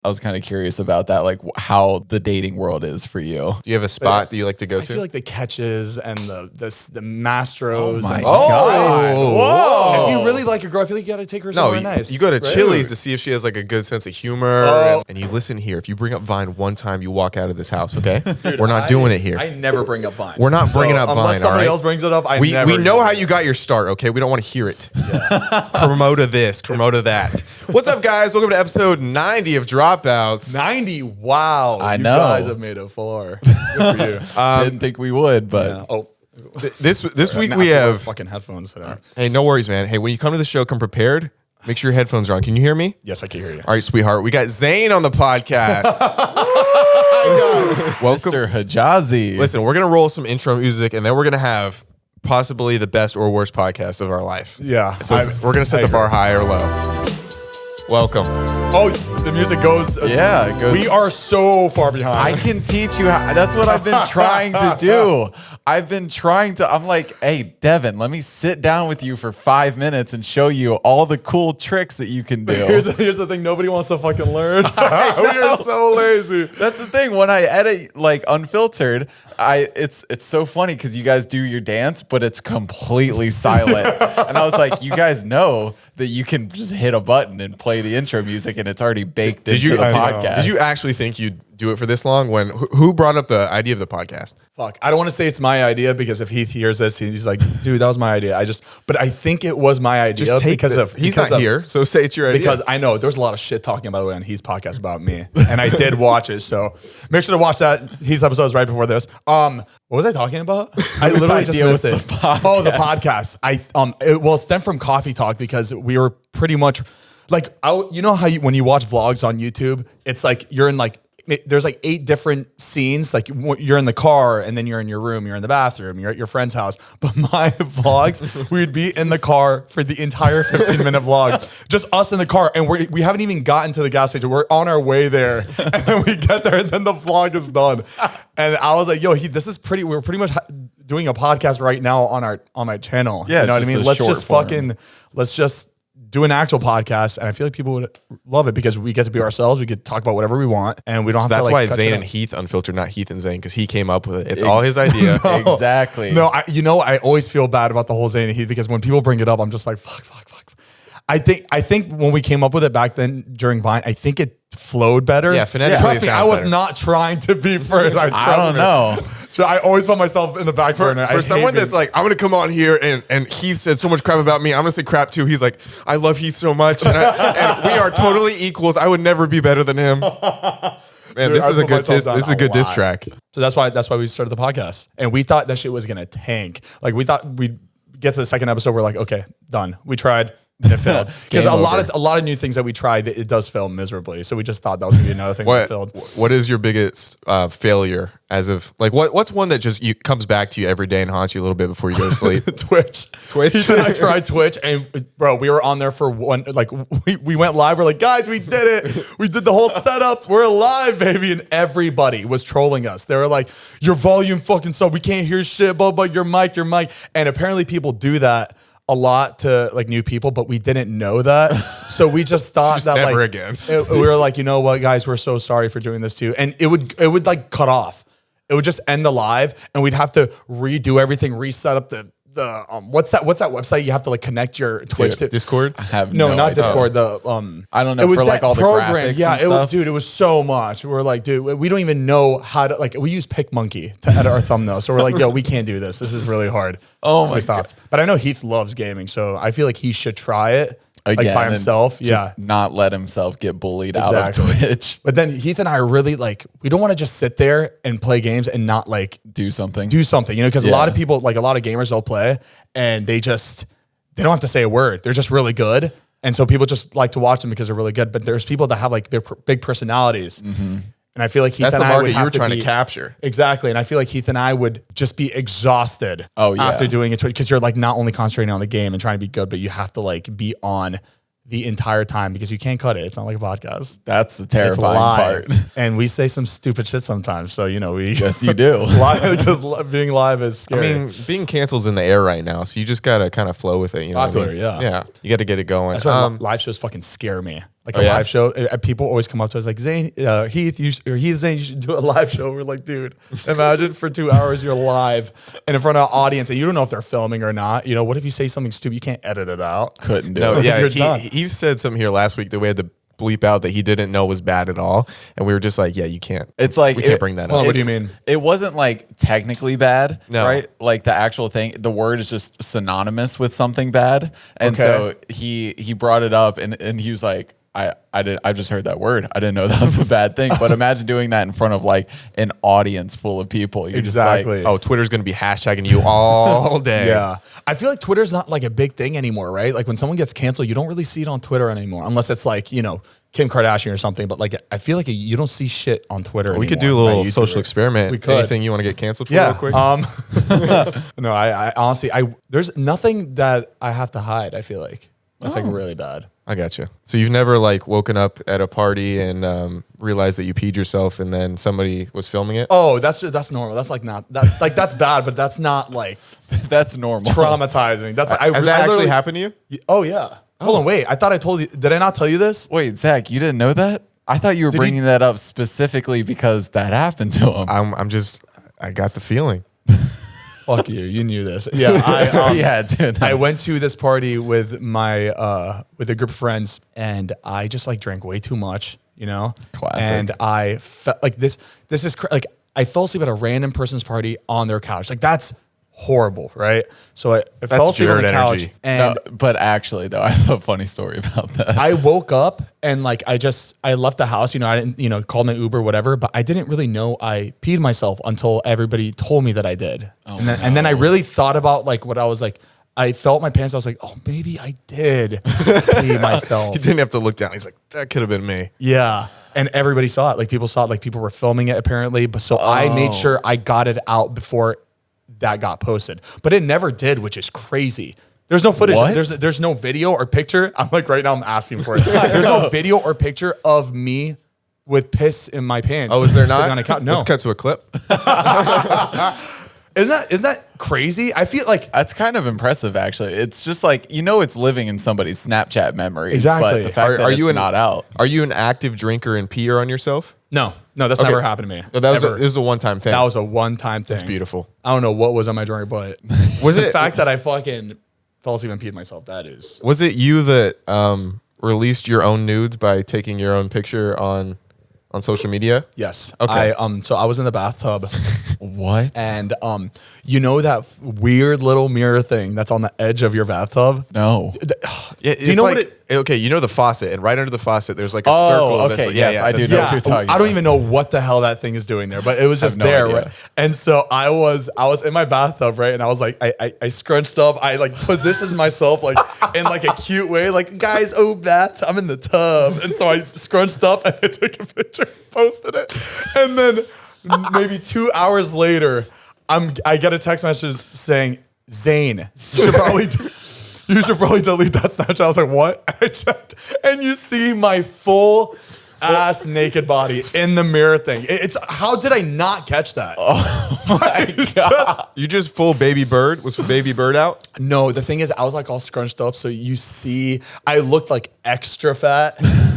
I was kind of curious about that, like how the dating world is for you. Do you have a spot that you like to go to? I feel like the Catches and the Mastros. Oh my and God. Whoa. If you really like a girl, I feel like you got to take her somewhere nice. You go to right? Chili's to see if she has like a good sense of humor. And you listen here. If you bring up Vine one time, you walk out of this house, okay? Dude, we're not doing it here. I never bring up Vine. We're not bringing up Vine, unless somebody else brings it up, we know how you got your start, okay? We don't want to hear it. Yeah. Promote this, promote that. What's up, guys? Welcome to episode 90 of Dropouts. 90. Wow. I you know. guys have made it far. Good for you. Didn't think we would, but Yeah. Oh. This week Now we I wear have... fucking headphones today. Hey, no worries, man. Hey, when you come to the show, come prepared. Make sure your headphones are on. Can you hear me? Yes, I can hear you. All right, sweetheart. We got Zane on the podcast. Welcome. Mr. Hijazi. Listen, we're going to roll some intro music, and then we're going to have possibly the best or worst podcast of our life. Yeah. So we're going to set the bar high or low. Welcome. Oh, the music goes. Yeah, it goes. We are so far behind. I can teach you how. That's what I've been trying to do. I'm like, hey, Devin, let me sit down with you for 5 minutes and show you all the cool tricks that you can do. Here's the thing. Nobody wants to fucking learn. We are so lazy. That's the thing. When I edit like Unfiltered, it's so funny because you guys do your dance, but it's completely silent. And I was like, you guys know that you can just hit a button and play the intro music, and it's already baked into the podcast. Did you actually think you'd do it for this long? When who brought up the idea of the podcast? Fuck. I don't want to say it's my idea because if Heath hears this, he's like, dude, that was my idea. But I think it was my idea Just take he's not here, so say it's your idea. Because I know there's a lot of shit talking, by the way, on Heath's podcast about me. And I did watch it. So make sure to watch that. Heath's episode is right before this. What was I talking about? I literally just missed it. The podcast. It stemmed from Coffee Talk because we were pretty much like, you know how when you watch vlogs on YouTube, it's like you're in like, there's like 8 different scenes. Like you're in the car and then you're in your room, you're in the bathroom, you're at your friend's house. But my vlogs, we'd be in the car for the entire 15-minute vlog, just us in the car. And we haven't even gotten to the gas station. We're on our way there. And then we get there and then the vlog is done. And I was like, yo, we're pretty much doing a podcast right now on my channel. Yeah, you know what I mean? Let's just do an actual podcast, and I feel like people would love it because we get to be ourselves. We could talk about whatever we want, and we don't have to. That's like, why it's Zane and Heath Unfiltered, not Heath and Zane, because he came up with it. It's all his idea. No, exactly. No, I always feel bad about the whole Zane and Heath because when people bring it up, I'm just like, fuck. I think when we came up with it back then during Vine, I think it flowed better. Yeah, phonetically Trust it me, I sounds was better. not trying to be first. I don't know. So I always put myself in the back burner. For someone that's like, I'm going to come on here and Heath said so much crap about me, I'm going to say crap too. He's like, I love Heath so much. And we are totally equals. I would never be better than him. Man, Dude, this is a good diss track. So that's why we started the podcast. And we thought that shit was going to tank. Like we thought we'd get to the second episode. We're like, okay, done. We tried. And it failed because a lot of new things that we tried, it does fail miserably. So we just thought that was gonna be another thing that failed. What is your biggest failure as of like what's one that just comes back to you every day and haunts you a little bit before you go to sleep? Twitch. Heath and I tried Twitch, and bro, we were on there for one. Like we went live. We're like, guys, we did it. We did the whole setup. We're live, baby, and everybody was trolling us. They were like, your volume fucking so we can't hear shit. But your mic. And apparently people do that a lot to like new people, but we didn't know that. So we just thought that never like again. We were like, you know what, guys, we're so sorry for doing this too. And it would like cut off. It would just end the live, and we'd have to redo everything, reset up the what's that website you have to like connect your Twitch to? Discord? I have No, not idea. Discord. I don't know, it was for like that all the graphics Yeah, and stuff. dude, it was so much. We're like, dude, we don't even know how to like. We use PicMonkey to edit our thumbnail, so we're like, yo, we can't do this. This is really hard. Oh so my we stopped. But I know Heath loves gaming, so I feel like he should try it. Again, like by himself, just not let himself get bullied out of Exactly. Twitch. But then Heath and I are really like, we don't want to just sit there and play games and not like Do something. you know, because a lot of people, like a lot of gamers, they'll play and they don't have to say a word. They're just really good. And so people just like to watch them because they're really good. But there's people that have like big personalities. And I feel like Heath That's and the I would market you have were trying to be- capture. Exactly. And I feel like Heath and I would just be exhausted after doing it because you're like not only concentrating on the game and trying to be good, but you have to like be on the entire time because you can't cut it. It's not like a podcast. That's the It's terrifying live. part. And we say some stupid shit sometimes. So, you know, Yes, you do. because being live is scary. I mean, being canceled's in the air right now, so you just gotta kind of flow with it. You know, Popular, what I mean? yeah. yeah. You got to get it going. That's why live shows fucking scare me. like a live show. People always come up to us like, Zane, Heath, Zane, you should do a live show. We're like, dude, imagine for 2 hours you're live and in front of an audience and you don't know if they're filming or not. You know, what if you say something stupid? You can't edit it out. Couldn't do No, it. yeah, he said something here last week that we had to bleep out that he didn't know was bad at all, and we were just like, yeah, you can't. It's like we can't bring that up. What do you mean? It wasn't like technically bad, No. right? Like the actual thing, the word is just synonymous with something bad, and so he brought it up, and he was like, I just heard that word. I didn't know that was a bad thing. But imagine doing that in front of like an audience full of people. You're Exactly. Just like, Oh, Twitter's gonna be hashtagging you all day. Yeah. I feel like Twitter's not like a big thing anymore, right? Like when someone gets canceled, you don't really see it on Twitter anymore, unless it's like, you know, Kim Kardashian or something. But like, I feel like you don't see shit on Twitter We could anymore do a by little social YouTuber. experiment. We could. Anything you want to get canceled for Yeah. real quick? No, I honestly, there's nothing that I have to hide. I feel like that's like really bad. I got you. So you've never like woken up at a party and realized that you peed yourself and then somebody was filming it? Oh, that's normal. That's like not that like that's bad, but that's not like that's normal. traumatizing. That's like, Has that actually literally happened to you? Oh yeah. Hold on, wait. I thought I told you. Did I not tell you this? Wait, Zach, you didn't know that? I thought you were bringing that up specifically because that happened to him. I got the feeling. Fuck you. You knew this. Yeah. Yeah, dude. I went to this party with my with a group of friends, and I just like drank way too much, you know. Classic. And I felt like this is like I fell asleep at a random person's party on their couch. Like that's horrible, right? So I fell asleep on the Jared couch, energy. and No, but actually, though, I have a funny story about that. I woke up and like I left the house, you know, I didn't, called my Uber, whatever, but I didn't really know I peed myself until everybody told me that I did. And then I really thought about like what I was like, I felt my pants, I was like, oh, maybe I did pee myself. He didn't have to look down. He's like, that could have been me. Yeah. And everybody saw it. Like people saw it, like people were filming it apparently. But so I made sure I got it out before that got posted. But it never did, which is crazy. There's no footage. What? There's no video or picture. I'm like right now I'm asking for it. There's no video or picture of me with piss in my pants. Oh, is there sitting not? on a couch. No. Let's cut to a clip. Isn't that crazy? I feel like That's kind of impressive, actually. It's just like, it's living in somebody's Snapchat memories. Exactly. But the fact that it's not out. Are you an active drinker and peer on yourself? no, that's never happened to me. No, that was Ever. this was a one-time thing. That was a one-time thing. That's beautiful. I don't know what was on my drink, but Was the it- fact that I fucking fell asleep and peed myself? That is. Was it you that released your own nudes by taking your own picture on social media? Yes. Okay. So I was in the bathtub What? and you know that weird little mirror thing that's on the edge of your bathtub? No. Yeah, Do you know what Okay, you know the faucet, and right under the faucet, there's like a Oh, circle. okay, That's like, yes, I do that's- know what you're talking I don't about. even know what the hell that thing is doing there, but it was just no there. idea. Right? And so I was in my bathtub, right? And I was like, I scrunched up, I like positioned myself like in like a cute way, like guys, bath, I'm in the tub. And so I scrunched up and I took a picture, posted it. And then maybe 2 hours later, I get a text message saying, Zane, you should probably delete that Snapchat. I was like, what? I checked, and you see my full ass naked body in the mirror thing. It's how did I not catch that? You just full baby bird? Was baby bird out? No, the thing is, I was like all scrunched up, so you see, I looked like extra fat,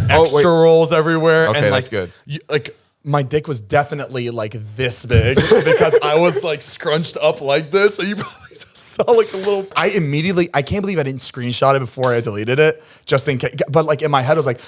extra rolls everywhere. Okay, and like, that's good. Like my dick was definitely like this big because I was like scrunched up like this. So you probably saw like a little. I can't believe I didn't screenshot it before I deleted it, just in case. But like in my head, I was like,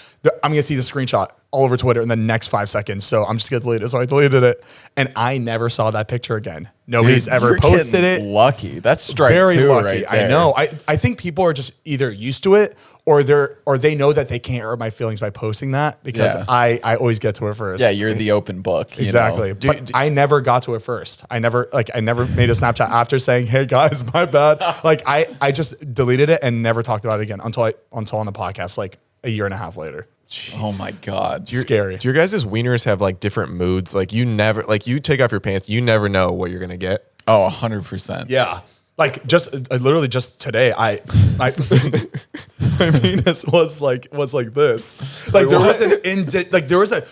I'm gonna see the screenshot all over Twitter in the next 5 seconds. So I'm just gonna delete it. So I deleted it, and I never saw that picture again. Nobody's ever You're posted getting it. Lucky. That's strike Very two lucky. right I there. know. I think people are just either used to it or they know that they can't hurt my feelings by posting that because Yeah. I always get to it first. Yeah, you're the open book. Exactly. But I never got to it first. I never made a Snapchat after saying, "Hey guys, my bad." Like I just deleted it and never talked about it again until on the podcast like a year and a half later. Oh my God. Scary. Do your guys' wieners have like different moods? Like you never, like you take off your pants, you never know what you're gonna get. Oh, 100%. Yeah. Like literally just today, my penis was like this. Like there was there was a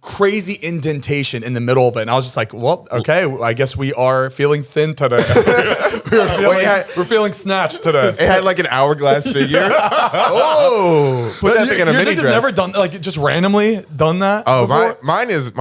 crazy indentation in the middle of it. And I was just like, well, okay, I guess we are feeling thin today. we're feeling snatched today. It had like an hourglass figure. Oh, put that thing in a mini dress. Never done like just randomly done that. Oh, before? mine is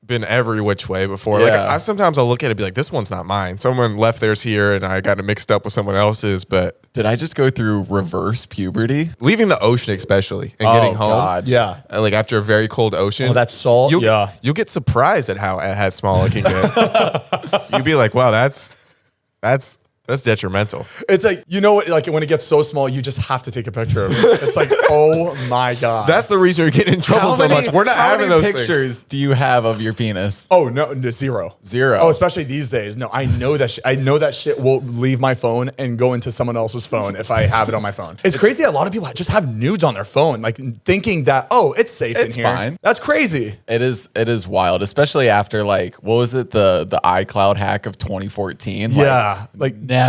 been every which way before. Like I sometimes I'll look at it and be like, this one's not mine. Someone left theirs here and I got it mixed up with someone else's. But Did I just go through reverse puberty? leaving the ocean especially and getting home. God. Yeah. Like after a very cold ocean. Oh, that's salt. You'll get surprised at how small it can get. You'll be like, wow, that's detrimental. It's like, you know what, like when it gets so small, you just have to take a picture of it. It's like, oh my God. That's the reason you're getting in trouble so much. We're not having those pictures do you have of your penis? Oh no, zero. Oh, especially these days. No, I know that. I know that shit will leave my phone and go into someone else's phone if I have it on my phone. It's crazy. A lot of people just have nudes on their phone, like thinking that it's safe in here. Fine. That's crazy. It is wild, especially after like what was it, the iCloud hack of 2014? Yeah, like never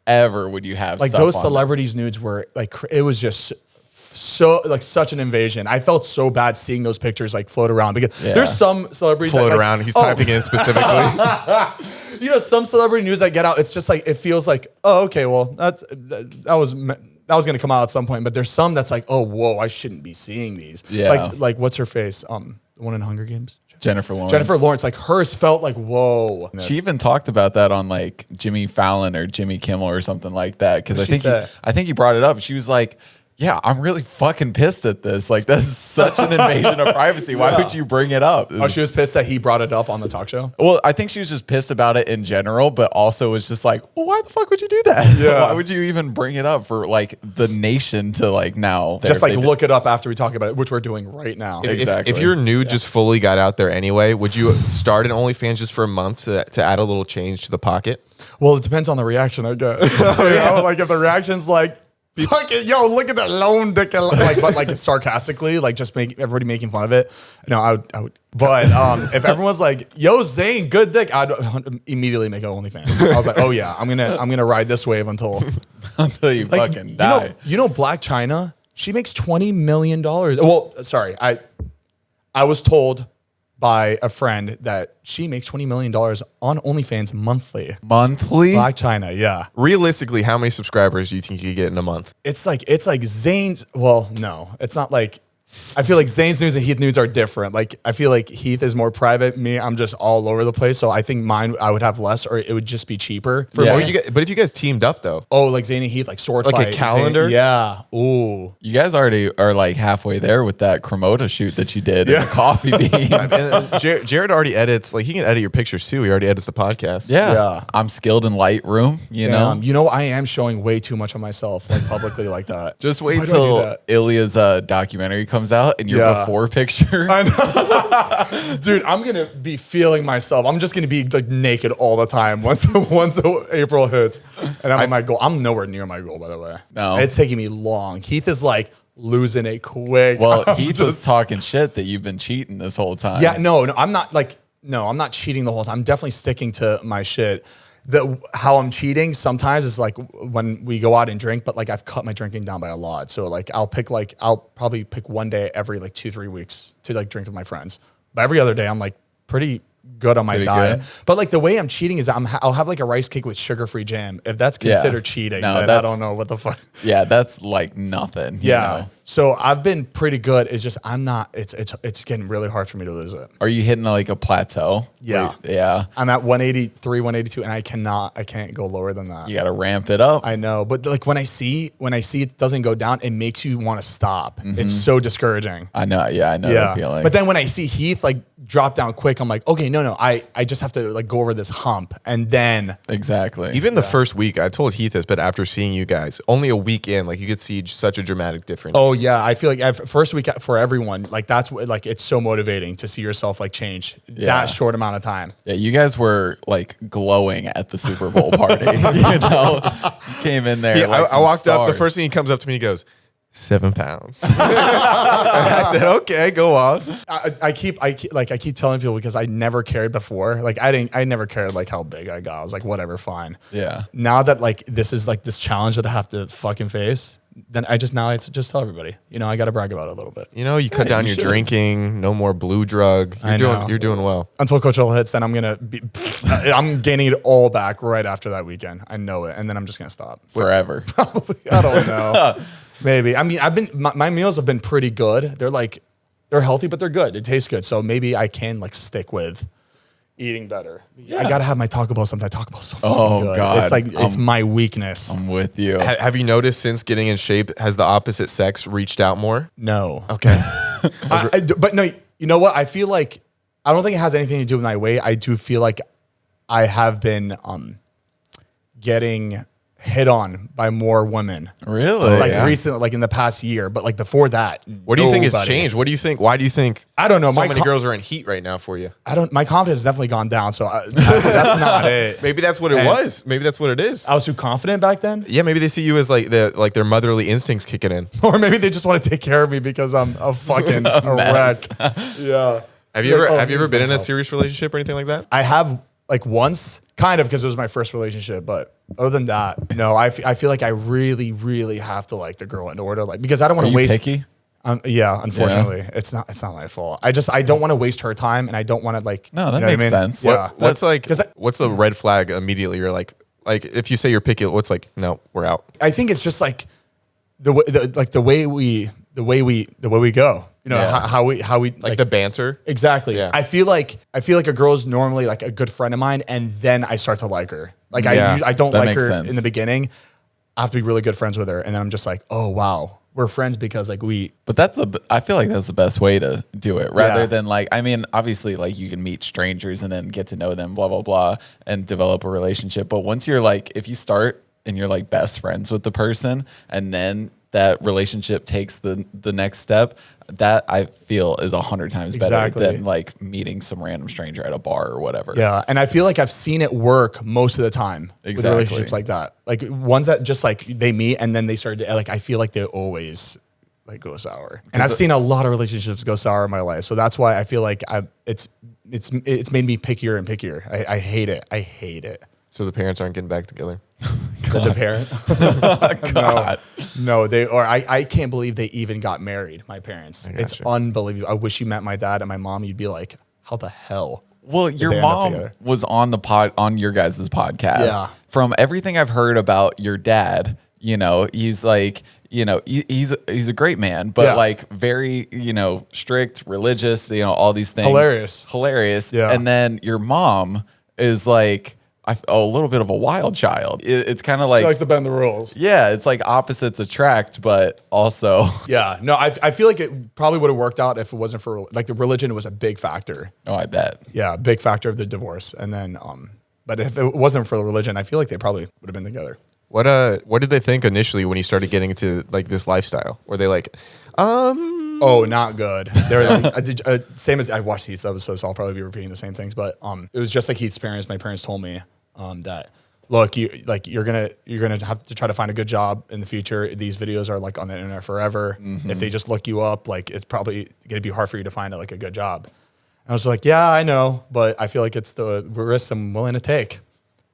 ever would you have like stuff those on celebrities' nudes were like it was just so like such an invasion. I felt so bad seeing those pictures like float around because there's some celebrities float that, around. He's typing in specifically. You know, some celebrity news that get out, it's just like it feels like, oh, okay, well that was going to come out at some point. But there's some that's like, oh, whoa, I shouldn't be seeing these. Yeah, like what's her face? The one in Hunger Games. Jennifer Lawrence, like hers felt like, whoa. She even talked about that on like Jimmy Fallon or Jimmy Kimmel or something like that. Because I think he brought it up. She was like, yeah, I'm really fucking pissed at this. Like, that's such an invasion of privacy. Why would you bring it up? Oh, she was pissed that he brought it up on the talk show? Well, I think she was just pissed about it in general, but also was just like, well, why the fuck would you do that? Yeah. Why would you even bring it up for like the nation to like now? Just like look it up after we talk about it, which we're doing right now. Exactly. If your nude just fully got out there anyway, would you start an OnlyFans just for a month to add a little change to the pocket? Well, it depends on the reaction I get. You know, like if the reaction's like, fucking yo, look at that lone dick, like, but like sarcastically, like just everybody making fun of it. No, I would. But if everyone's like, yo, Zane, good dick, I'd immediately make an OnlyFans. I was like, oh yeah, I'm gonna ride this wave until you like, fucking die. You know, Black China, she makes $20 million. Well, sorry, I was told by a friend that she makes $20 million on OnlyFans monthly. Monthly? Black China, yeah. Realistically, how many subscribers do you think you could get in a month? It's like Zane's. Well, no, it's not like. I feel like Zane's nudes and Heath nudes are different. Like I feel like Heath is more private. Me, I'm just all over the place. So I think mine, I would have less, or it would just be cheaper. But if you guys teamed up though, like Zane and Heath, like sword like fight, a calendar, yeah. Ooh, you guys already are like halfway there with that Cremota shoot that you did in the coffee beans. and Jared already edits. Like he can edit your pictures too. He already edits the podcast. Yeah. I'm skilled in Lightroom. You know, I am showing way too much of myself, like publicly, like that. Just wait till Ilya's documentary comes out and your before picture. I know. Dude, I'm gonna be feeling myself. I'm just gonna be like naked all the time once April hits, and I'm at my goal. I'm nowhere near my goal, by the way. No, it's taking me long. Heath is like losing it quick. Well, Heath was talking shit that you've been cheating this whole time. Yeah, no, I'm not I'm not cheating the whole time. I'm definitely sticking to my shit. How I'm cheating sometimes is like when we go out and drink, but like I've cut my drinking down by a lot. So like I'll probably pick one day every like 2-3 weeks to like drink with my friends. But every other day I'm like pretty good on my diet. Good. But like the way I'm cheating is I'll have like a rice cake with sugar-free jam. If that's considered cheating, then I don't know what the fuck. Yeah, that's like nothing. Yeah. You know? So I've been pretty good. It's just I'm not. It's getting really hard for me to lose it. Are you hitting like a plateau? Yeah. Yeah. I'm at 183, 182, and I can't go lower than that. You got to ramp it up. I know, but like when I see it doesn't go down, it makes you want to stop. Mm-hmm. It's so discouraging. I know. Yeah, I know that feeling. But then when I see Heath like drop down quick, I'm like, okay, no, I just have to like go over this hump, and then exactly. Even the first week, I told Heath this, but after seeing you guys, only a week in, like you could see such a dramatic difference. Oh yeah, I feel like first week for everyone, like that's what, like it's so motivating to see yourself like change that short amount of time. Yeah, you guys were like glowing at the Super Bowl party. You know, came in there. I walked up. The first thing he comes up to me, he goes, 7 pounds. And I said, okay, go off. I keep telling people because I never cared before. Like I never cared like how big I got. I was like, whatever, fine. Yeah. Now that like this is like this challenge that I have to fucking face, then I just tell everybody. You know, I got to brag about it a little bit. You know, you cut down your drinking, no more blue drug. You're doing well. Until Coachella hits, then I'm gaining it all back right after that weekend. I know it, and then I'm just gonna stop forever. Probably. I don't know. Maybe. I mean, my meals have been pretty good. They're healthy, but they're good. It tastes good. So maybe I can like stick with eating better. Yeah. I gotta have my Taco Bell sometimes. Taco Bell's so fucking good. God. It's like it's my weakness. I'm with you. Have you noticed since getting in shape, has the opposite sex reached out more? No. Okay. But no, you know what? I feel like I don't think it has anything to do with my weight. I do feel like I have been getting hit on by more women. Really? Like recently, like in the past year. But like before that, what do you think has changed? What do you think? Why do you think? I don't know. So many girls are in heat right now for you. My confidence has definitely gone down. So that's not it. Maybe that's what it was. Maybe that's what it is. I was too confident back then. Yeah, maybe they see you as like their motherly instincts kicking in, or maybe they just want to take care of me because I'm a fucking a wreck. Yeah. Have you ever been in a serious relationship or anything like that? I have like once, kind of, because it was my first relationship. But other than that, no. I feel like I really, really have to like the girl in order, like because I don't want to waste. Picky? Yeah, unfortunately, it's not my fault. I don't want to waste her time, and I don't want to like. No, that makes sense. Yeah, what's the red flag immediately? You're like if you say you're picky, what's like no, we're out. I think it's just like the way we go. You know, how we like the banter. Exactly. Yeah. I feel like a girl's normally like a good friend of mine, and then I start to like her. Like I don't like her in the beginning. I have to be really good friends with her, and then I'm just like, oh wow, we're friends because like we. But I feel like that's the best way to do it, rather than like, I mean, obviously like you can meet strangers and then get to know them, blah blah blah, and develop a relationship. But once you're like, if you start and you're like best friends with the person, and then that relationship takes the next step, that I feel is 100 times better than like meeting some random stranger at a bar or whatever. Yeah, and I feel like I've seen it work most of the time with relationships like that. Like ones that just like they meet and then they start to like, I feel like they always like go sour. And I've seen a lot of relationships go sour in my life, so that's why I feel like it's made me pickier and pickier. I hate it. I hate it. So the parents aren't getting back together. The parent? God. No, they are. I can't believe they even got married. My parents. It's unbelievable. I wish you met my dad and my mom. You'd be like, how the hell? Well, your mom was on your guys' podcast. Yeah. From everything I've heard about your dad, you know, he's like, you know, he's a great man, but like very, you know, strict, religious, you know, all these things. Hilarious. Yeah. And then your mom is like a little bit of a wild child. It's kind of like, he likes to bend the rules. Yeah, it's like opposites attract, but also. Yeah, no, I feel like it probably would have worked out if it wasn't for like the religion was a big factor. Oh, I bet. Yeah, big factor of the divorce, and then but if it wasn't for the religion, I feel like they probably would have been together. What did they think initially when you started getting into like this lifestyle? Were they like, Oh, not good. They're like, same as I watched Heath's episode, so I'll probably be repeating the same things. But it was just like Heath's parents. My parents told me that, look, you're gonna have to try to find a good job in the future. These videos are like on the internet forever. Mm-hmm. If they just look you up, like it's probably gonna be hard for you to find like a good job. And I was like, yeah, I know, but I feel like it's the risk I'm willing to take.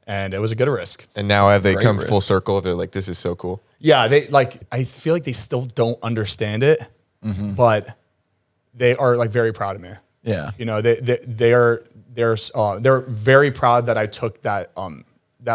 And it was a good risk. And now have they come full circle? They're like, this is so cool. Yeah, I feel like they still don't understand it. Mm-hmm. But they are like very proud of me. Yeah, you know, they're very proud that I took that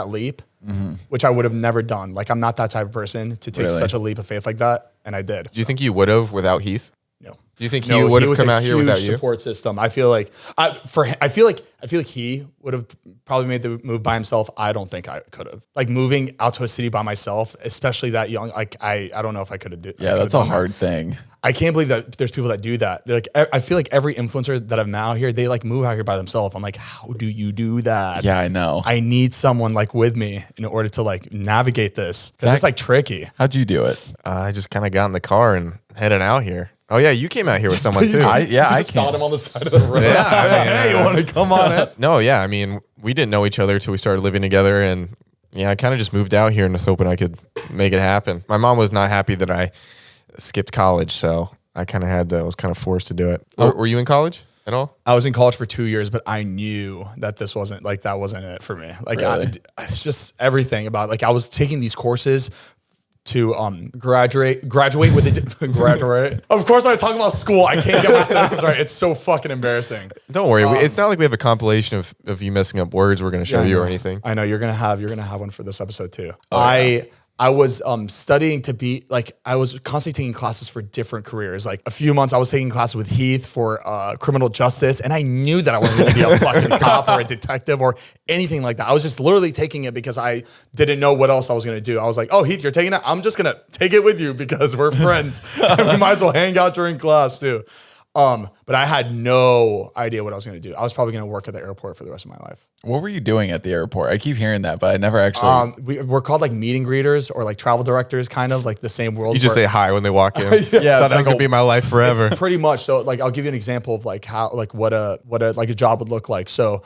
leap, mm-hmm. which I would have never done. Like I'm not that type of person to take such a leap of faith like that, and I did. Do you think you would have without Heath? No. Do you think he would have come out here without you? Support system. I feel like I feel like he would have probably made the move by himself. I don't think I could have. Like moving out to a city by myself, especially that young. Like I don't know if I could have done. Yeah, that's a hard thing. I can't believe that there's people that do that. They're like, I feel like every influencer that I'm now here, they like move out here by themselves. I'm like, how do you do that? Yeah, I know. I need someone like with me in order to like navigate this. Because it's like tricky. How'd you do it? I just kind of got in the car and headed out here. Oh yeah, you came out here with someone too. I found him on the side of the road. Yeah, I mean, hey, you want to come on in? No, yeah, I mean, we didn't know each other till we started living together, and yeah, I kind of just moved out here and was hoping I could make it happen. My mom was not happy that I skipped college, so I kind of was kind of forced to do it. Were you in college at all? I was in college for 2 years, but I knew that that wasn't it for me. Like, really? it's just everything about, like, I was taking these courses to graduate with a graduate. Of course, when I talk about school, I can't get my sentences right. It's so fucking embarrassing. Don't worry, it's not like we have a compilation of you messing up words we're going to show you or anything. I know you're gonna have one for this episode too. I was studying to be like, I was constantly taking classes for different careers. Like a few months I was taking classes with Heath for criminal justice. And I knew that I wasn't going to be a fucking cop or a detective or anything like that. I was just literally taking it because I didn't know what else I was going to do. I was like, oh, Heath, you're taking it? I'm just going to take it with you because we're friends. And we might as well hang out during class too. But I had no idea what I was going to do. I was probably going to work at the airport for the rest of my life. What were you doing at the airport? I keep hearing that, but I never actually. We're called like meet and greeters or like travel directors, kind of like the same world. You just say hi when they walk in. Yeah, thought that was going to be my life forever. It's pretty much. So like, I'll give you an example of like how, like what a job would look like. So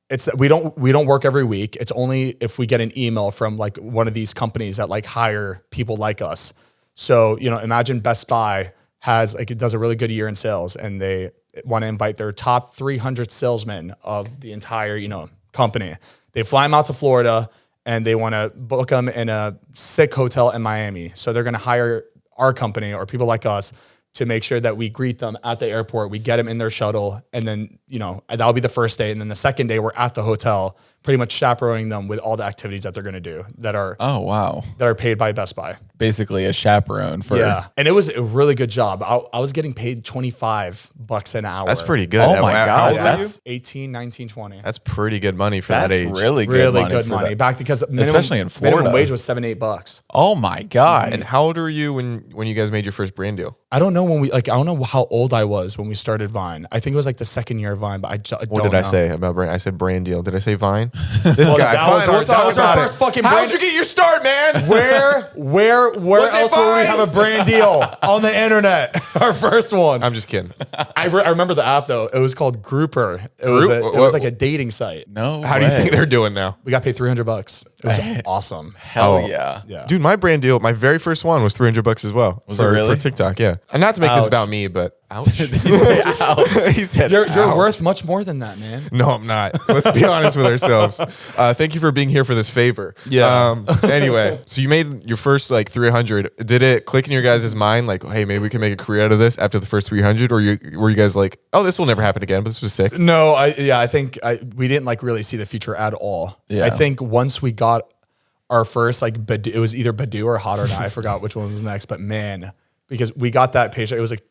it's, we don't work every week. It's only if we get an email from like one of these companies that like hire people like us. So, you know, imagine Best Buy it does a really good year in sales and they want to invite their top 300 salesmen of the entire, you know, company. They fly them out to Florida and they want to book them in a sick hotel in Miami. So they're going to hire our company or people like us to make sure that we greet them at the airport. We get them in their shuttle. And then, you know, that'll be the first day. And then the second day we're at the hotel, pretty much chaperoning them with all the activities that they're going to do that are, that are paid by Best Buy. Basically a chaperone for. Yeah. And it was a really good job. I was getting paid $25 an hour. That's pretty good. Oh my God. That's 18, 19, 20. That's pretty good money for that age. Really good money. Back because especially in Florida, minimum wage was $7-8. Oh my God. And how old were you when you guys made your first brand deal? I don't know I don't know how old I was when we started Vine. I think it was like the second year of Vine, but I don't know. What did I say about brand? I said brand deal. Did I say Vine? This guy. That was our first fucking brand. How'd you get your start, man? Where else would we have a brand deal on the internet? Our first one. I'm just kidding. I remember the app though. It was called Grouper. It was like a dating site. No. How do you think they're doing now? We got paid $300. It was awesome. Hell yeah. Dude, my brand deal, my very first one was $300 as well. Was it really? For TikTok, yeah. And not to make this about me, but ouch. He said, You're worth much more than that, man. No, I'm not. Let's be honest with ourselves. Thank you for being here for this favor. Yeah. Anyway, so you made your first like 300. Did it click in your guys' mind like, hey, maybe we can make a career out of this after the first 300? Or were you guys like, oh, this will never happen again, but this was sick? No, I think we didn't like really see the future at all. Yeah. I think once we got our first like it was either Badoo or Hot or Not. I forgot which one was next, but man, because we got that paycheck, it was like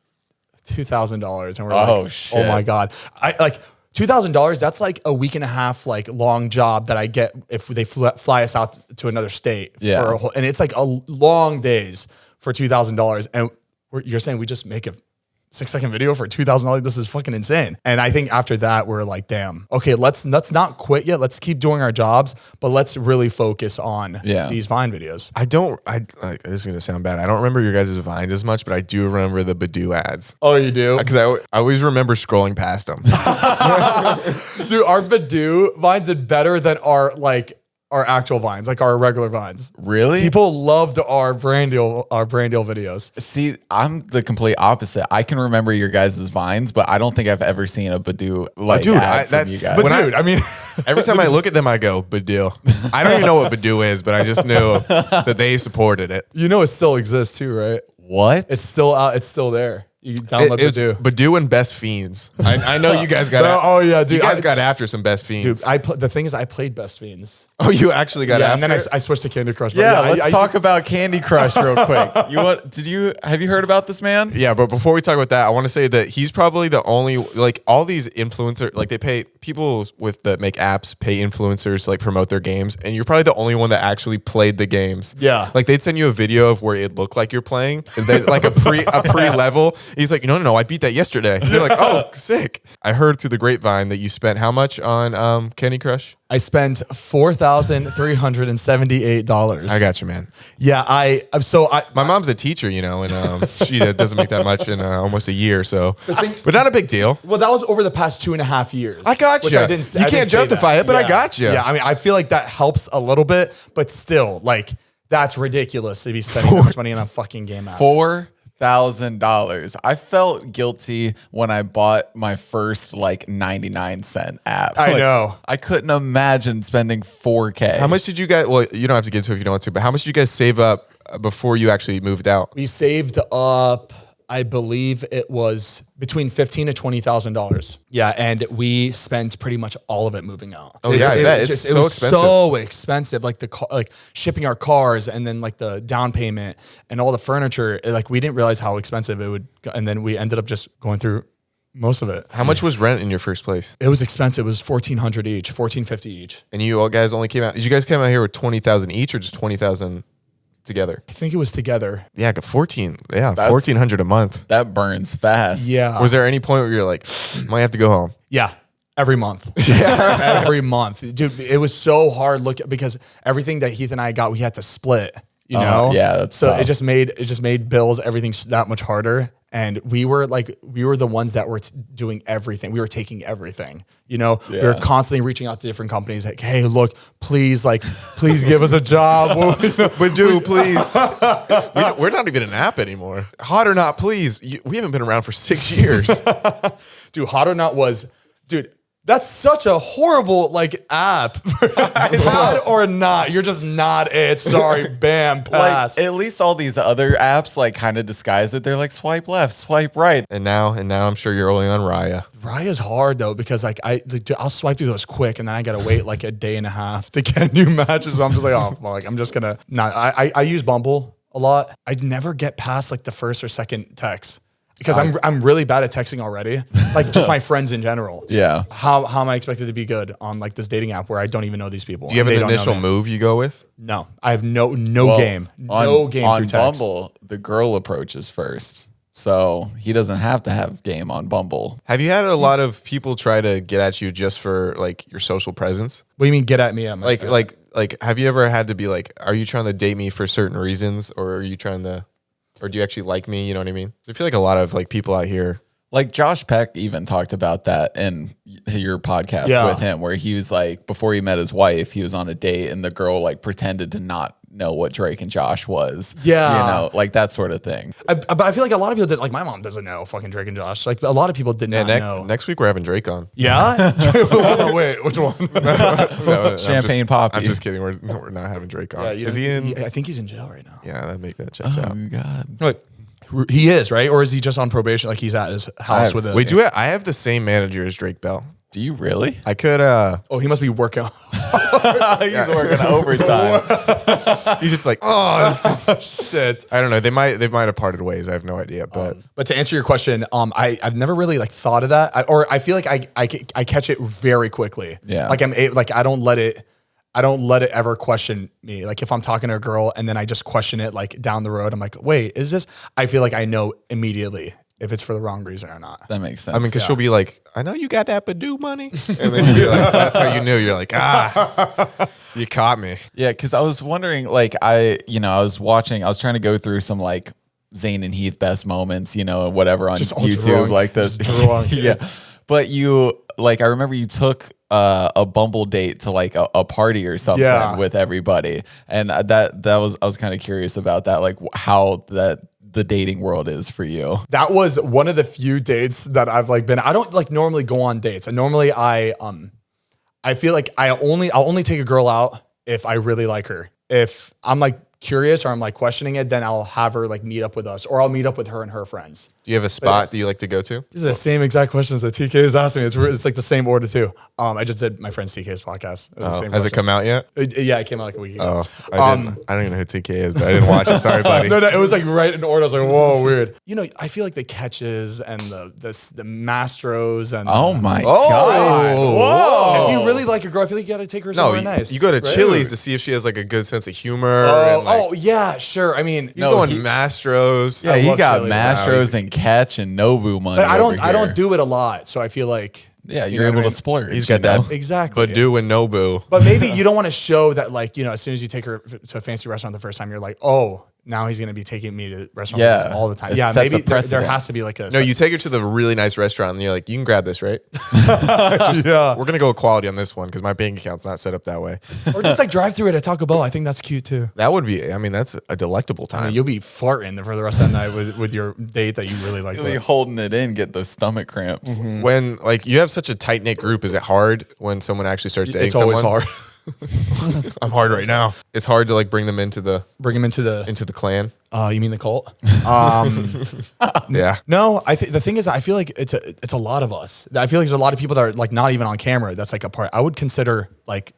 $2,000, and we're like, shit. oh my God, I like $2,000. That's like a week and a half like long job that I get if they fly us out to another state. Yeah, and it's like a long days for $2,000, and you're saying we just make a 6-second video for $2,000. This is fucking insane. And I think after that, we're like, damn, okay, let's not quit yet. Let's keep doing our jobs, but let's really focus on these Vine videos. This is going to sound bad. I don't remember your guys' Vines as much, but I do remember the Badoo ads. Oh, you do? Because I always remember scrolling past them. Dude, our Badoo Vines did better than our actual Vines, like our regular Vines. Really? People loved our brand deal videos. See, I'm the complete opposite. I can remember your guys' Vines, but I don't think I've ever seen a Badoo ad from you guys. But I mean, every time I look at them, I go, Badoo. I don't even know what Badoo is, but I just knew that they supported it. You know it still exists too, right? What? It's still out. It's still there. You can download Badoo. Badoo and Best Fiends. I know you guys got. Oh yeah, dude. You guys got after some Best Fiends. Dude, the thing is, I played Best Fiends. Oh, you actually got after. And then I switched to Candy Crush. Yeah, let's talk about Candy Crush real quick. Have you heard about this man? Yeah, but before we talk about that, I want to say that he's probably the only, like, all these influencers, like, they pay people that make apps pay influencers to like promote their games, and you're probably the only one that actually played the games. Yeah, like they'd send you a video of where it looked like you're playing, and they like a pre level. He's like, no, I beat that yesterday. And you're like, oh, sick. I heard through the grapevine that you spent how much on Candy Crush? I spent $4,378. I got you, man. Yeah, my mom's a teacher, and she doesn't make that much in almost a year, so but not a big deal. Well, that was over the past 2.5 years. I got you. You can't justify it, but I got you. Yeah, I mean, I feel like that helps a little bit, but still, like, that's ridiculous to be spending that much money on a fucking game app. $4,000. I felt guilty when I bought my first 99-cent app. I know. I couldn't imagine spending $4K. How much did you guys? Well, you don't have to get into it if you don't want to. But how much did you guys save up before you actually moved out? We saved up, I believe it was between $15,000 to $20,000. Yeah, and we spent pretty much all of it moving out. Oh yeah, I bet. It was so expensive. Like like shipping our cars, and then like the down payment and all the furniture. Like we didn't realize how expensive it would, and then we ended up just going through most of it. How much was rent in your first place? It was expensive. It was $1,400 each, $1,450 each. And you all guys only came out. Did you guys come out here with 20,000 each, or just 20,000 together? I think it was together. Yeah, 14. Yeah, 1,400 a month. That burns fast. Yeah. Was there any point where you're like, might have to go home? Yeah. Every month. Yeah. Every month. Dude, it was so hard because everything that Heath and I got, we had to split, you know? Yeah. That's so tough. it just made bills, everything that much harder. And we were the ones that were doing everything. We were taking everything, you know. We were constantly reaching out to different companies like, hey, look, please give us a job. But dude, please. We're not even an app anymore. Hot or Not, please. We haven't been around for 6 years. Dude, Hot or Not dude, that's such a horrible app. Hot or Not, you're just not it. Sorry, bam, pass. Like, at least all these other apps kind of disguise it. They're like swipe left, swipe right. And now I'm sure you're only on Raya. Raya's hard though, because I'll swipe through those quick, and then I gotta wait a day and a half to get new matches. So I'm just I'm just gonna not. I use Bumble a lot. I'd never get past the first or second text. Because I'm really bad at texting already, just my friends in general. Yeah. How am I expected to be good on this dating app where I don't even know these people? Do you have an initial move you go with? No, I have no game on through text. Bumble, the girl approaches first, so he doesn't have to have game on Bumble. Have you had a lot of people try to get at you just for your social presence? What do you mean get at me? Have you ever had to be are you trying to date me for certain reasons, or are you trying to? Or do you actually like me? You know what I mean? I feel like a lot of people out here. Josh Peck even talked about that in your podcast with him, where he was before he met his wife, he was on a date and the girl pretended to not know what Drake and Josh was. Yeah. You know, that sort of thing. But I feel like a lot of people did. My mom doesn't know fucking Drake and Josh. A lot of people did not know. Next week we're having Drake on. Yeah? Wait, which one? No, Champagne Poppy. I'm just kidding. We're not having Drake on. Yeah, is he in? I think he's in jail right now. Yeah, that checks out. Oh God. Wait, he is, right? Or is he just on probation? He's at his house with it. Wait, I have the same manager as Drake Bell. Do you really? I could. Oh, he must be working. He's working overtime. He's just oh shit. I don't know. They might have parted ways. I have no idea. But to answer your question, I've never really thought of that, or I feel I catch it very quickly. Yeah. I don't let it ever question me. If I'm talking to a girl and then I just question it down the road, I'm wait, is this? I feel I know immediately if it's for the wrong reason or not. That makes sense. I mean, because she'll be I know you got that Badoo money. And then you're that's how you knew. You're you caught me. Yeah, because I was wondering, I was trying to go through some Zane and Heath best moments, and whatever on just YouTube, drunk. this. Just drunk, yeah. But you, I remember you took a Bumble date to a party or something with everybody. And I was kind of curious about that, how the dating world is for you. That was one of the few dates that I've been. I don't normally go on dates. And normally I feel I'll only take a girl out if I really like her. If I'm curious or I'm questioning it, then I'll have her meet up with us, or I'll meet up with her and her friends. Do you have a spot that you like to go to? These are the same exact questions that TK is asking me. It's the same order too. I just did my friend TK's podcast. Has it come out yet? Yeah, it came out a week ago. Oh, I don't even know who TK is, but I didn't watch it. Sorry, buddy. No, it was right in order. I was whoa, weird. I feel the catches and the Mastros and oh my God. Whoa. If you really like a girl, I feel you got to take her somewhere nice. You go to Chili's to see if she has a good sense of humor. Oh yeah, sure. I mean, he's going Mastros. Yeah, he got Chili's. Mastros and Catch and Nobu money. But I don't do it a lot, so I feel yeah, you're able to splurge. He's got that exactly. Badoo and Nobu. But maybe you don't want to show that as soon as you take her to a fancy restaurant the first time, you're oh, now he's going to be taking me to restaurants all the time. Yeah, maybe there has to be No, you take her to the really nice restaurant and you're you can grab this, right? Yeah. We're going to go quality on this one because my bank account's not set up that way. Or just drive through it at Taco Bell. I think that's cute too. That would be, that's a delectable time. You'll be farting for the rest of the night with your date that you really like. You'll be holding it in, get those stomach cramps. When you have such a tight knit group, is it hard when someone actually starts dating It's always someone? hard. I'm hard right now. It's hard to like bring them into the clan. You mean the cult? Yeah. No, the thing is, I feel like it's a lot of us. I feel like there's a lot of people that are like not even on camera. That's like a part. I would consider like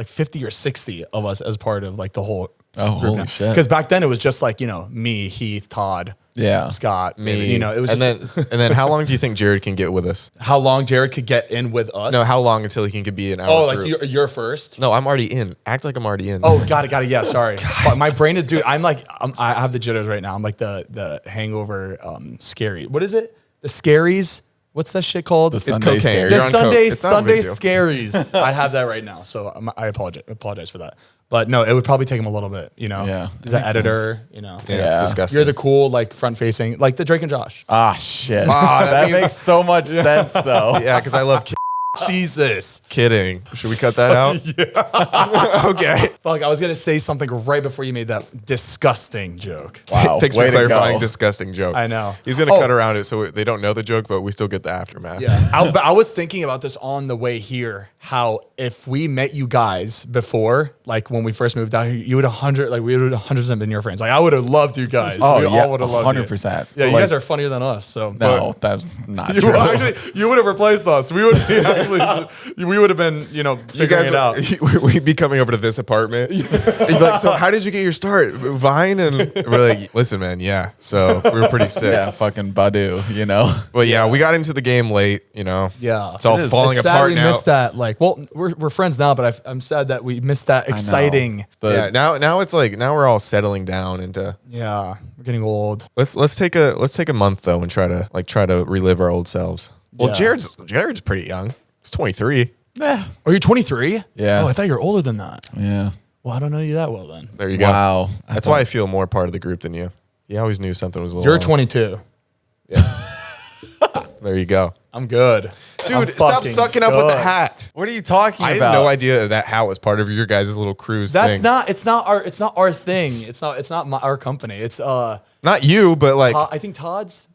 50 or 60 of us as part of like the whole. Oh, holy shit. Because back then it was just like, me, Heath, Todd, Scott, me. It was and then how long do you think Jared can get with us? how long Jared could get in with us. No, how long until he can be in our Oh, like group? you're first. No, I'm already in. Act like I'm already in. Oh, got it. Yeah, sorry. But my brain is, dude. I have the jitters right now. I'm like the hangover, scary. What is it? The scaries. What's that shit called? It's cocaine. Scary. You're The on coke. Sunday It's not a big deal. scaries. I have that right now, so I apologize for that. But no, it would probably take him a little bit. Yeah, the that makes editor. Yeah, it's Yeah. disgusting. You're the cool like front facing, like the Drake and Josh. Shit. that that means- makes so much sense, though. Yeah, because I love Jesus. kidding. Should we cut that out? Yeah. Okay. Fuck, I was gonna say something right before you made that disgusting joke. Wow. Thanks way for to clarifying. go. Disgusting joke. I know. He's gonna Oh. cut around it so they don't know the joke, but we still get the aftermath. Yeah, but I was thinking about this on the way here. How if we met you guys before, like when we first moved out here, you would 100% been your friends. Like I would have loved you guys. Oh, we yeah, all would have loved 100%. You. Yeah, you Like- guys are funnier than us. So No, that's not You true. would have replaced us. We would be we would have been, You figuring it out. We'd be coming over to this apartment. You'd be like, so how did you get your start? Vine? And we're like, listen, man, yeah. So we were pretty sick. Yeah, fucking Badu, you know? But yeah, we got into the game late, Yeah. It's all It is. falling It's sad apart we now. missed that. Like, well, we're friends now, but I'm sad that we missed that exciting. But Yeah, now it's like now we're all settling down into Yeah, we're getting old. let's take a month though and try to relive our old selves. Well, Yeah. Jared's pretty young. He's 23. yeah. Are you 23? Yeah. Oh, I thought you were older than that. Yeah. Well, I don't know you that well then. There you go. Wow. That's why I feel more part of the group than you. You always knew something was a little You're off. 22. There you go. I'm good. I'm Dude, stop fucking sucking up with the good. hat. What are you talking I had about? no idea that hat was part of your guys' little cruise That's thing. not. It's not our thing. It's not our company. It's Not you, but like I think Todd's.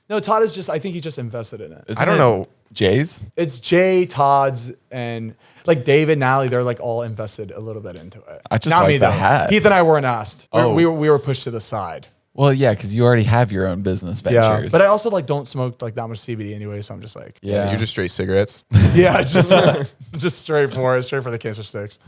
No, Todd is just. I think he just invested in it. Isn't I don't it know. Jay's? It's Jay, Todd's, and like David, Nally. They're like all invested a little bit into it. I just Not like me the though. hat. Heath and I weren't asked. Oh. We were pushed to the side. Well, yeah, because you already have your own business Yeah, ventures. but I also like don't smoke like that much CBD anyway. So I'm just like, yeah. you're just straight cigarettes. yeah, just straight for the cancer sticks.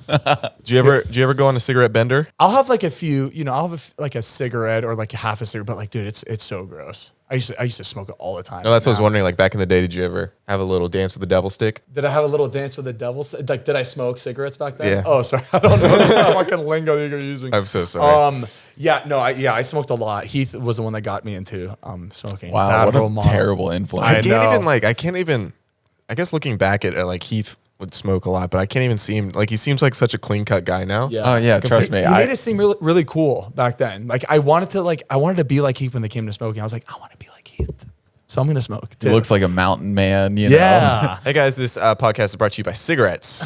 Do you ever go on a cigarette bender? I'll have like a few, I'll have like a cigarette or like a half a cigarette, but like, dude, it's so gross. I used to smoke it all the time. No, that's what I was Now- wondering. Like back in the day, did you ever have a little dance with the devil stick? Did I have a little dance with the devil? Like, did I smoke cigarettes back then? Yeah. Oh, sorry. I don't know this fucking lingo that you're using. I'm so sorry. Yeah, no, I smoked a lot. Heath was the one that got me into smoking. Wow, Bad what role a model. terrible influence. I know. I can't even. I guess looking back at like Heath would smoke a lot, but I can't even see him. Like he seems like such a clean cut guy now. Yeah. Oh, yeah, trust me. He made it seem really, really cool back then. Like I wanted to be like Heath when they came to smoking. I was like, I want to be like Heath, so I'm gonna smoke. He too. looks like a mountain man, you know? Yeah. Hey guys, this podcast is brought to you by cigarettes.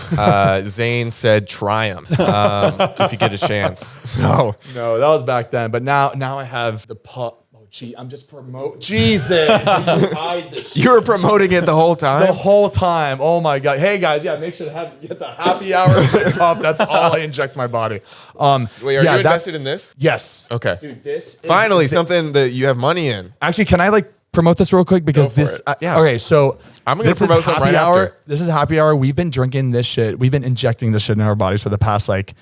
Zane said try 'em if you get a chance. So No, that was back then. But now I have the pup. Oh, gee, I'm just promote. Jesus. Hide this shit. you were promoting it the whole time. The whole time. Oh my god. Hey guys, yeah, make sure to get the happy hour pup. That's all I inject my body. Wait, are you invested in this? Yes. Okay. Dude, this is Finally, something that you have money in. Actually, can I like promote this real quick because Go for this? it. Yeah. Okay, so I'm gonna this is promote something happy right hour. after. This is happy hour. We've been drinking this shit. We've been injecting this shit in our bodies for the past like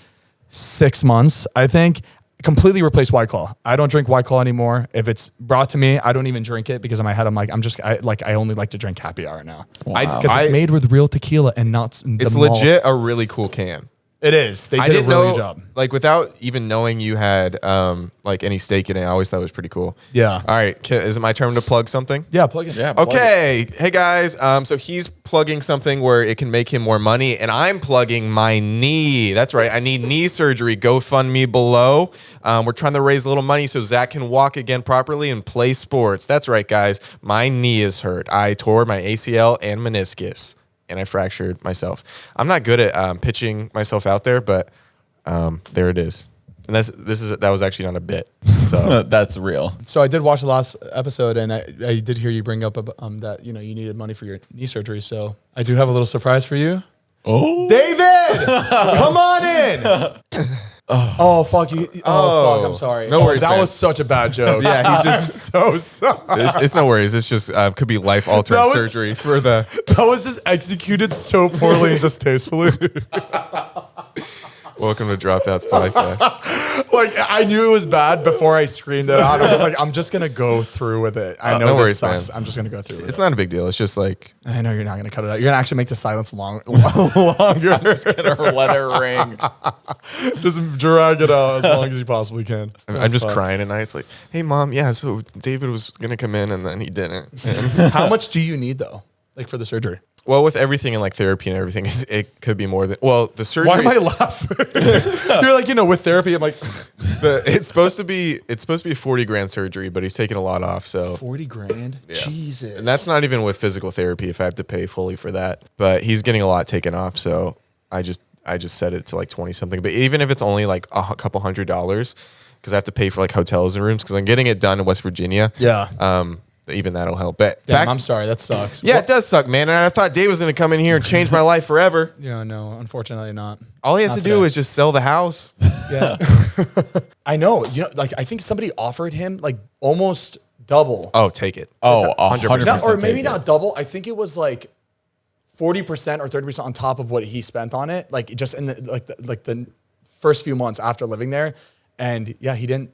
6 months, I think. Completely replaced White Claw. I don't drink White Claw anymore. If it's brought to me, I don't even drink it because in my head I'm like, I only like to drink happy hour now. Wow. Because it's made with real tequila and not It's the malt. legit a really cool can. It is. They I did a didn't really know, good job. like without even knowing you had like any stake in it. I always thought it was pretty cool. Yeah. All right, is it my turn to plug something? Yeah, plug in. Yeah, plug it. Okay, hey guys. So he's plugging something where it can make him more money, and I'm plugging my knee. That's right. I need knee surgery. GoFundMe below. We're trying to raise a little money so Zach can walk again properly and play sports. That's right, guys. My knee is hurt. I tore my ACL and meniscus, and I fractured myself. I'm not good at pitching myself out there, but there it is. And that was actually not a bit. So That's real. So I did watch the last episode, and I did hear you bring up that you needed money for your knee surgery. So I do have a little surprise for you. Oh, David, come on in. Oh fuck you! Oh fuck! I'm sorry. No worries, That man. was such a bad joke. Yeah, he's just so sorry. it's no worries. It's just could be life altering That was- surgery for the. That was just executed so poorly and distastefully. Welcome to Dropouts podcast. Like I knew it was bad before I screamed it out. I was like, I'm just gonna go through with it. I know no this worries, sucks. man. I'm just gonna go through with It's it. not a big deal. It's just like And I know you're not gonna cut it out. You're gonna actually make the silence longer. gonna let it ring. Just drag it out as long as you possibly can. I'm just crying at night. It's like, hey mom, yeah. So David was gonna come in and then he didn't. And How much do you need though, like for the surgery? well, with everything and like therapy and everything, it could be more than. Well, the surgery. Why am I laughing? You're like, with therapy, I'm like, It's supposed to be a 40 grand surgery, but he's taking a lot off. So 40 grand. Yeah. Jesus. And that's not even with physical therapy if I have to pay fully for that. But he's getting a lot taken off, so I just set it to like 20 something. But even if it's only like a couple $100, because I have to pay for like hotels and rooms, because I'm getting it done in West Virginia. Yeah. Even that'll help. But Damn, I'm sorry. That sucks. yeah, it does suck, man. And I thought Dave was gonna come in here and change my life forever. Yeah, no, unfortunately not. All he has Not to do today. is just sell the house. Yeah. I know. Like I think somebody offered him like almost double. Oh, take it. Oh, 100%. Not- or maybe take not double. I think it was like 40% or 30% on top of what he spent on it. Like just in the first few months after living there. And yeah, he didn't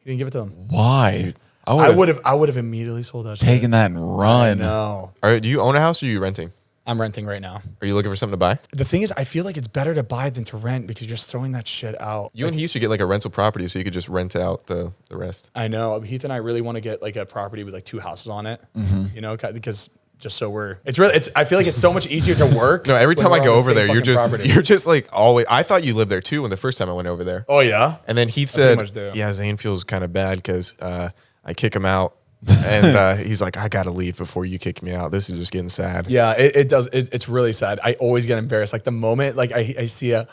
give it to them. Why? I would have immediately sold that shit. taken that and run. No. Do you own a house or are you renting? I'm renting right now. Are you looking for something to buy? The thing is, I feel like it's better to buy than to rent because you're just throwing that shit out. You and Heath should get like a rental property so you could just rent out the rest. I know. Heath and I really want to get like a property with like 2 houses on it. You know, because just so I feel like it's so much easier to work. No, every when time we're I on go the over same there, fucking you're just like always. I thought you lived there too when the first time I went over there. Oh yeah. And then Heath pretty said, much do. "Yeah, Zane feels kind of bad because I kick him out." And he's like, I gotta leave before you kick me out. This is just getting sad. Yeah, it does. It's really sad. I always get embarrassed. Like the moment like I see a,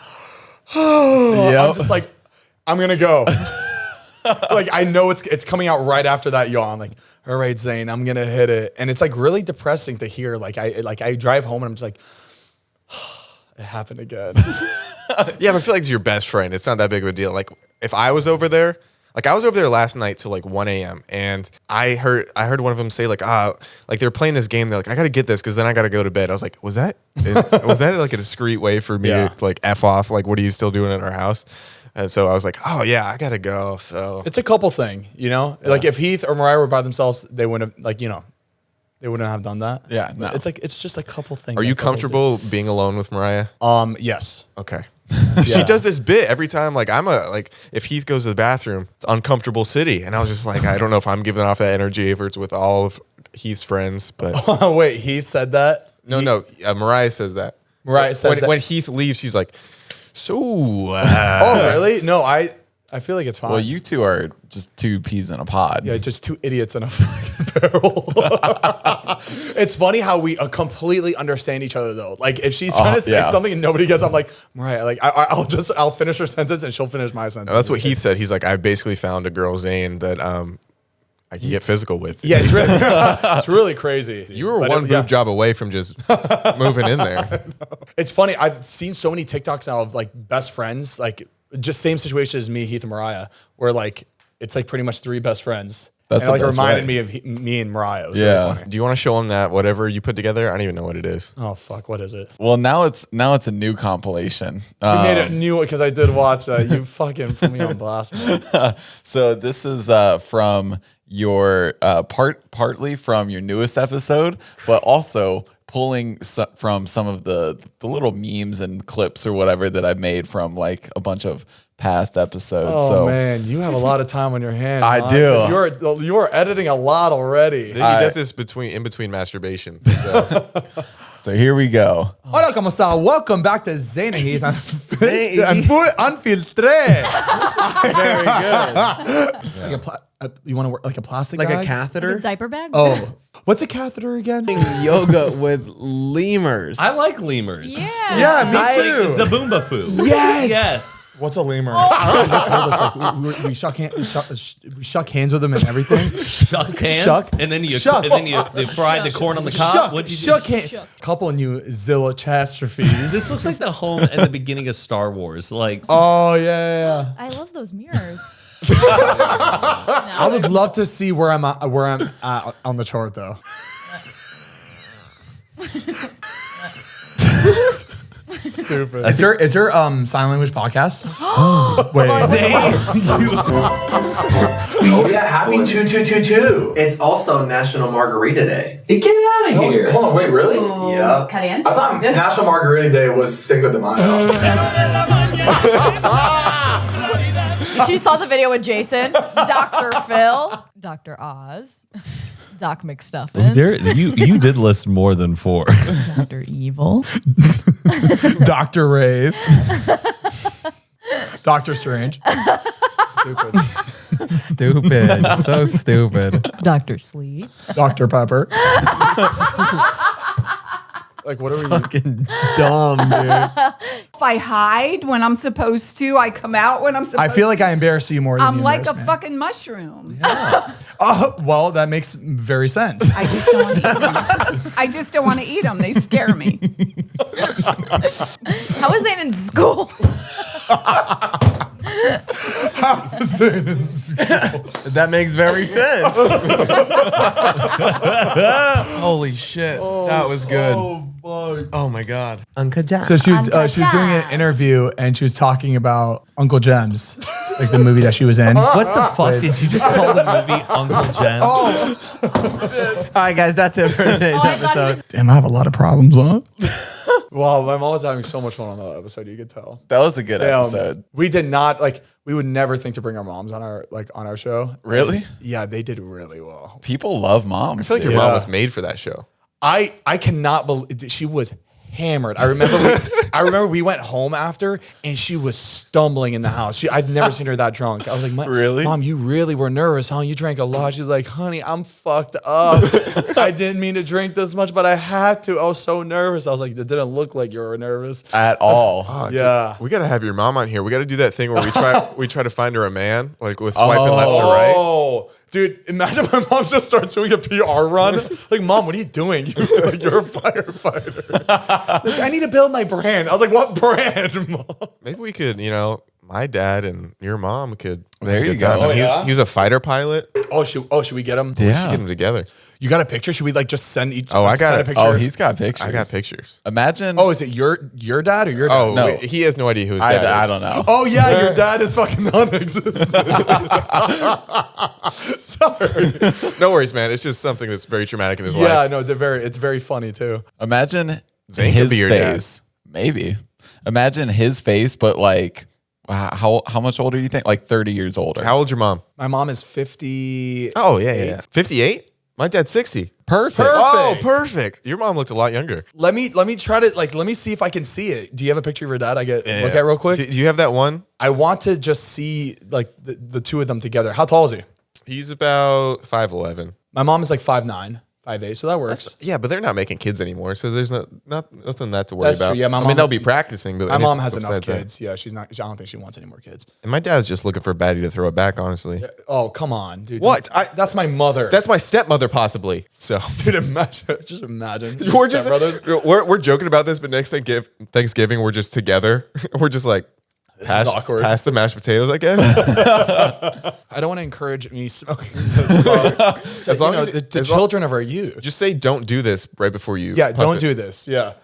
I'm just like, I'm gonna go. Like I know it's coming out right after that yawn. Like, all right, Zane, I'm gonna hit it. And it's like really depressing to hear. Like I drive home and I'm just like, it happened again. Yeah, but I feel like it's your best friend. It's not that big of a deal. Like if I was over there. Like I was over there last night till like 1 a.m. and I heard one of them say like like they're playing this game. They're like, I gotta get this because then I gotta go to bed. I was like, was that like a discreet way for me to like F off? Like, what are you still doing in our house? And so I was like, oh yeah, I gotta go. So It's a couple thing, you know. Like if Heath or Mariah were by themselves, they wouldn't have they wouldn't have done that. Yeah, no. It's just a couple things. are you that couples comfortable being alone with Mariah? do. Yes. Okay. She does this bit every time. Like if Heath goes to the bathroom, it's uncomfortable city. And I was just like, I don't know if I'm giving off that energy if it's with all of Heath's friends, but Oh wait, Heath said that. no. Mariah says that. Mariah says that. When Heath leaves, she's like, so. Oh really? No, I feel like it's fine. Well, you two are just 2 peas in a pod. Yeah, just 2 idiots in a fucking barrel. It's funny how we completely understand each other though. Like if she's trying to say something and nobody gets, I'm like, Mariah, like I'll finish her sentence and she'll finish my sentence. That's what Heath said. He's like, I basically found a girl, Zane, that I can get physical with. Yeah, it's really crazy. You were one boob job away from just moving in there. It's funny. I've seen so many TikToks now of like best friends, like just same situation as me, Heath and Mariah, where like it's like pretty much 3 best friends. That's and it, like the best reminded way. me of me and Mariah. It was Yeah. really funny. Do you want to show him that whatever you put together? I don't even know what it is. Oh fuck, what is it? Well, now it's a new compilation. You made it new because I did watch that. You fucking put me on blast, man. So this is from your partly from your newest episode, but also pulling from some of the little memes and clips or whatever that I've made from like a bunch of past episodes. Oh so man, you have a lot of time on your hands. I Mike, do. 'cause You are editing a lot already. He does this in between masturbation. So. so here we go. Hola, ¿cómo está? Welcome back to Zane and Heath Unfiltered. Very good. You want to work like a plastic Like bag? a catheter? A diaper bag? Oh, what's a catheter again? Yoga with lemurs. I like lemurs. Yeah. Yeah, me Like too. Zaboomba food. Yes. Yes. What's a lemur? We shook hands with him and everything. Shook hands, and then you fried the corn on the cob. What did you shook hands? Couple new zillotastrophes. This looks like the home at the beginning of Star Wars. Like, Oh yeah. I love those mirrors. I would love to see where I'm at on the chart though. Stupid. Is there sign language podcast? Wait. Oh yeah, happy 2222. It's also National Margarita Day. get out of here. Hold on, wait, really? Yep. Cayenne? I thought National Margarita Day was Cinco de Mayo. She saw the video with Jason, Dr. Phil, Dr. Oz, Doc McStuffins, You did list more than 4. Dr. Evil, Dr. Rave. Dr. Strange. Stupid. Stupid. So stupid. Dr. Sleep. Dr. Pepper. Like, what are we? Fucking dumb, dude. If I hide when I'm supposed to, I come out when I'm supposed to. I feel like I embarrass you more than I'm you like a embarrass me. fucking mushroom. Well, that makes very sense. I just don't want to eat them. I just don't want to eat them. They scare me. How was Zane in school? That makes very sense. Holy shit. That was good. Oh my God. Uncle John. So she was doing an interview and she was talking about Uncle Jem's, like the movie that she was in. What the fuck did you just call the movie Uncle Jem? All right, guys, that's it for today's episode. Damn, I have a lot of problems, huh? Wow, my mom was having so much fun on that episode. You could tell. That was a good episode. We did not we would never think to bring our moms on our show. Really? Yeah, they did really well. People love moms. I feel like your mom was made for that show. I cannot believe she was hammered. I remember we went home after and she was stumbling in the house. I'd never seen her that drunk. I was like, Really? Mom, you really were nervous, huh? You drank a lot. She's like, honey, I'm fucked up. I didn't mean to drink this much, but I had to. I was so nervous. I was like, it didn't look like you were nervous. At all. Oh, Yeah. dude, we got to have your mom on here. We got to do that thing where we try to find her a man, like with swiping left or right. Oh, dude, imagine my mom just starts doing a PR run. Like, Mom, what are you doing? You're a firefighter. Like, I need to build my brand. I was like, what brand, Mom? Maybe we could, my dad and your mom could. There you get time. go. I mean, he was a fighter pilot. Should we get him? Yeah. Get them together. You got a picture? Should we just send each? Oh, I got send it. a picture. Oh, he's got pictures. I got pictures. Imagine. Oh, is it your dad or your dad? Oh, No. wait, he has no idea who his dad is. I don't know. Oh yeah, your dad is fucking non-existent. Sorry. No worries, man. It's just something that's very traumatic in his life. Yeah, no, it's very funny too. Imagine Zane could his be your dad. face. Maybe. Imagine his face, but like, how much older do you think? Like 30 years older. How old's your mom? My mom is 50. Oh, yeah. 58? My dad's 60. Perfect. Oh, perfect. Your mom looked a lot younger. Let me try to let me see if I can see it. Do you have a picture of your dad? I look at real quick. Do you have that one? I want to just see like the two of them together. How tall is he? He's about 5'11". My mom is like 5'9", 5'8", so that works. Yeah, but they're not making kids anymore, so there's nothing that to worry That's true. about. Yeah, my I mom- mean, they'll be practicing, but My mom has enough besides that- kids. Yeah, she's not. I don't think she wants any more kids. And my dad's just looking for a baddie to throw it back, honestly. Oh, come on, dude. What? That's my mother. That's my stepmother, possibly. So dude. Just imagine. we're just brothers. we're joking about this, but next Thanksgiving we're just together. We're just like is awkward. pass the mashed potatoes, I guess. I don't want to encourage me smoking. As long as the children of our youth. Just say don't do this right before you. Yeah, puff don't it. do this. Yeah.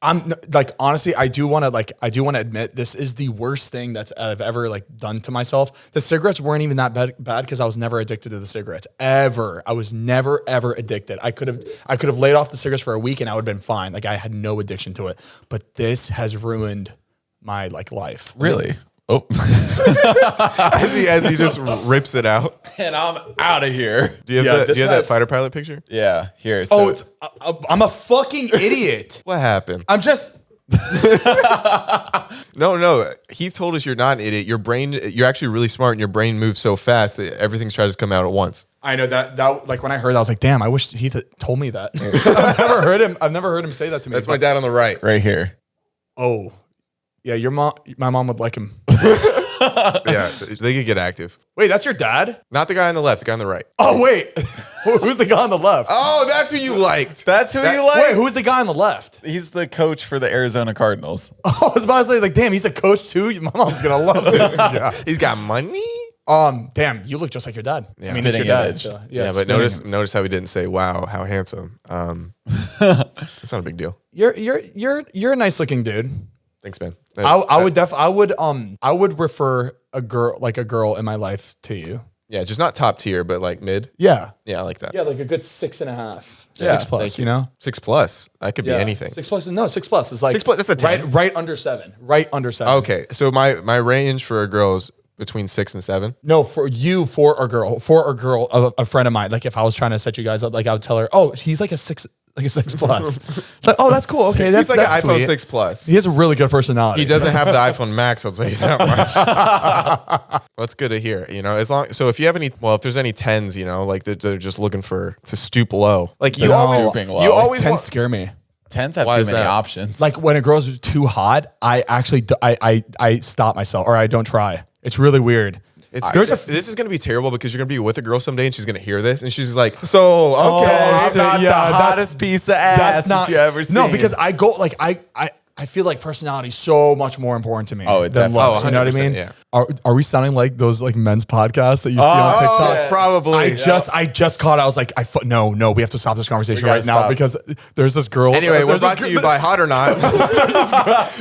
I'm like, honestly, I do want to admit this is the worst thing I've ever done to myself. The cigarettes weren't even that bad because I was never addicted to the cigarettes ever. I was never ever addicted. I could have laid off the cigarettes for a week and I would have been fine. Like I had no addiction to it. But this has ruined my life. Really? Oh. as he just rips it out. And I'm out of here. Do you have that fighter pilot picture? Yeah. Here. Oh, So I'm a fucking idiot. What happened? I'm just. No. He told us you're not an idiot. You're actually really smart, and your brain moves so fast that everything's trying to come out at once. I know that when I heard that, I was like, damn, I wish Heath had told me that. I've never heard him say that to me. That's my dad on the right. right here. Oh, yeah, my mom would like him. Yeah, they could get active. Wait, that's your dad? Not the guy on the left, the guy on the right. Oh, wait. Who's the guy on the left? Oh, that's who you liked. That's who you like? Wait, who's the guy on the left? He's the coach for the Arizona Cardinals. Oh, I was about to say, like, damn, he's a coach too? My mom's going to love this guy. He's got money. Damn, you look just like your dad. Yeah. I mean, it's your Spitting dad. image. So, Yeah, but spitting. notice how he didn't say, "Wow, how handsome." It's not a big deal. You're a nice looking dude. Thanks, man. I would refer a girl in my life to you. Yeah, just not top tier, but like mid. Yeah. Yeah, I like that. Yeah, like a good 6.5. Yeah, 6 plus, you know? 6+. That could be anything. 6 plus. No, 6 plus is like 6 plus, that's a 10. right under 7. Right under 7. Okay, so my range for a girl is between 6 and 7. No, for a girl, a friend of mine. Like if I was trying to set you guys up, like I would tell her, oh, he's like a 6 plus. It's like, oh, that's cool. Okay, He's like that's an iPhone sweet. 6 Plus. He has a really good personality. He doesn't have the iPhone Max, I'll tell you that much. Well, that's good to hear. You know, so if you have if there's any 10s, you know, like they're just looking to stoop low. Like you They're always, stooping low. you always 10 want, scare me. 10s have Why too is many that? options. Like when a girl's too hot, I actually I stop myself or I don't try. It's really weird. This is gonna be terrible because you're gonna be with a girl someday and she's gonna hear this and she's like, so okay, I'm so, not yeah, the that's- hottest piece of ass that you ever seen. No, because I go like I feel like personality is so much more important to me Oh, it than definitely- looks. You know what I 100%, mean? yeah. Are we sounding like those like men's podcasts that you see on TikTok? yeah. probably. I just caught. I was like, no, we have to stop this conversation gotta right now stop. because there's this girl. Anyway, we're there's this brought to you by Hot or Not.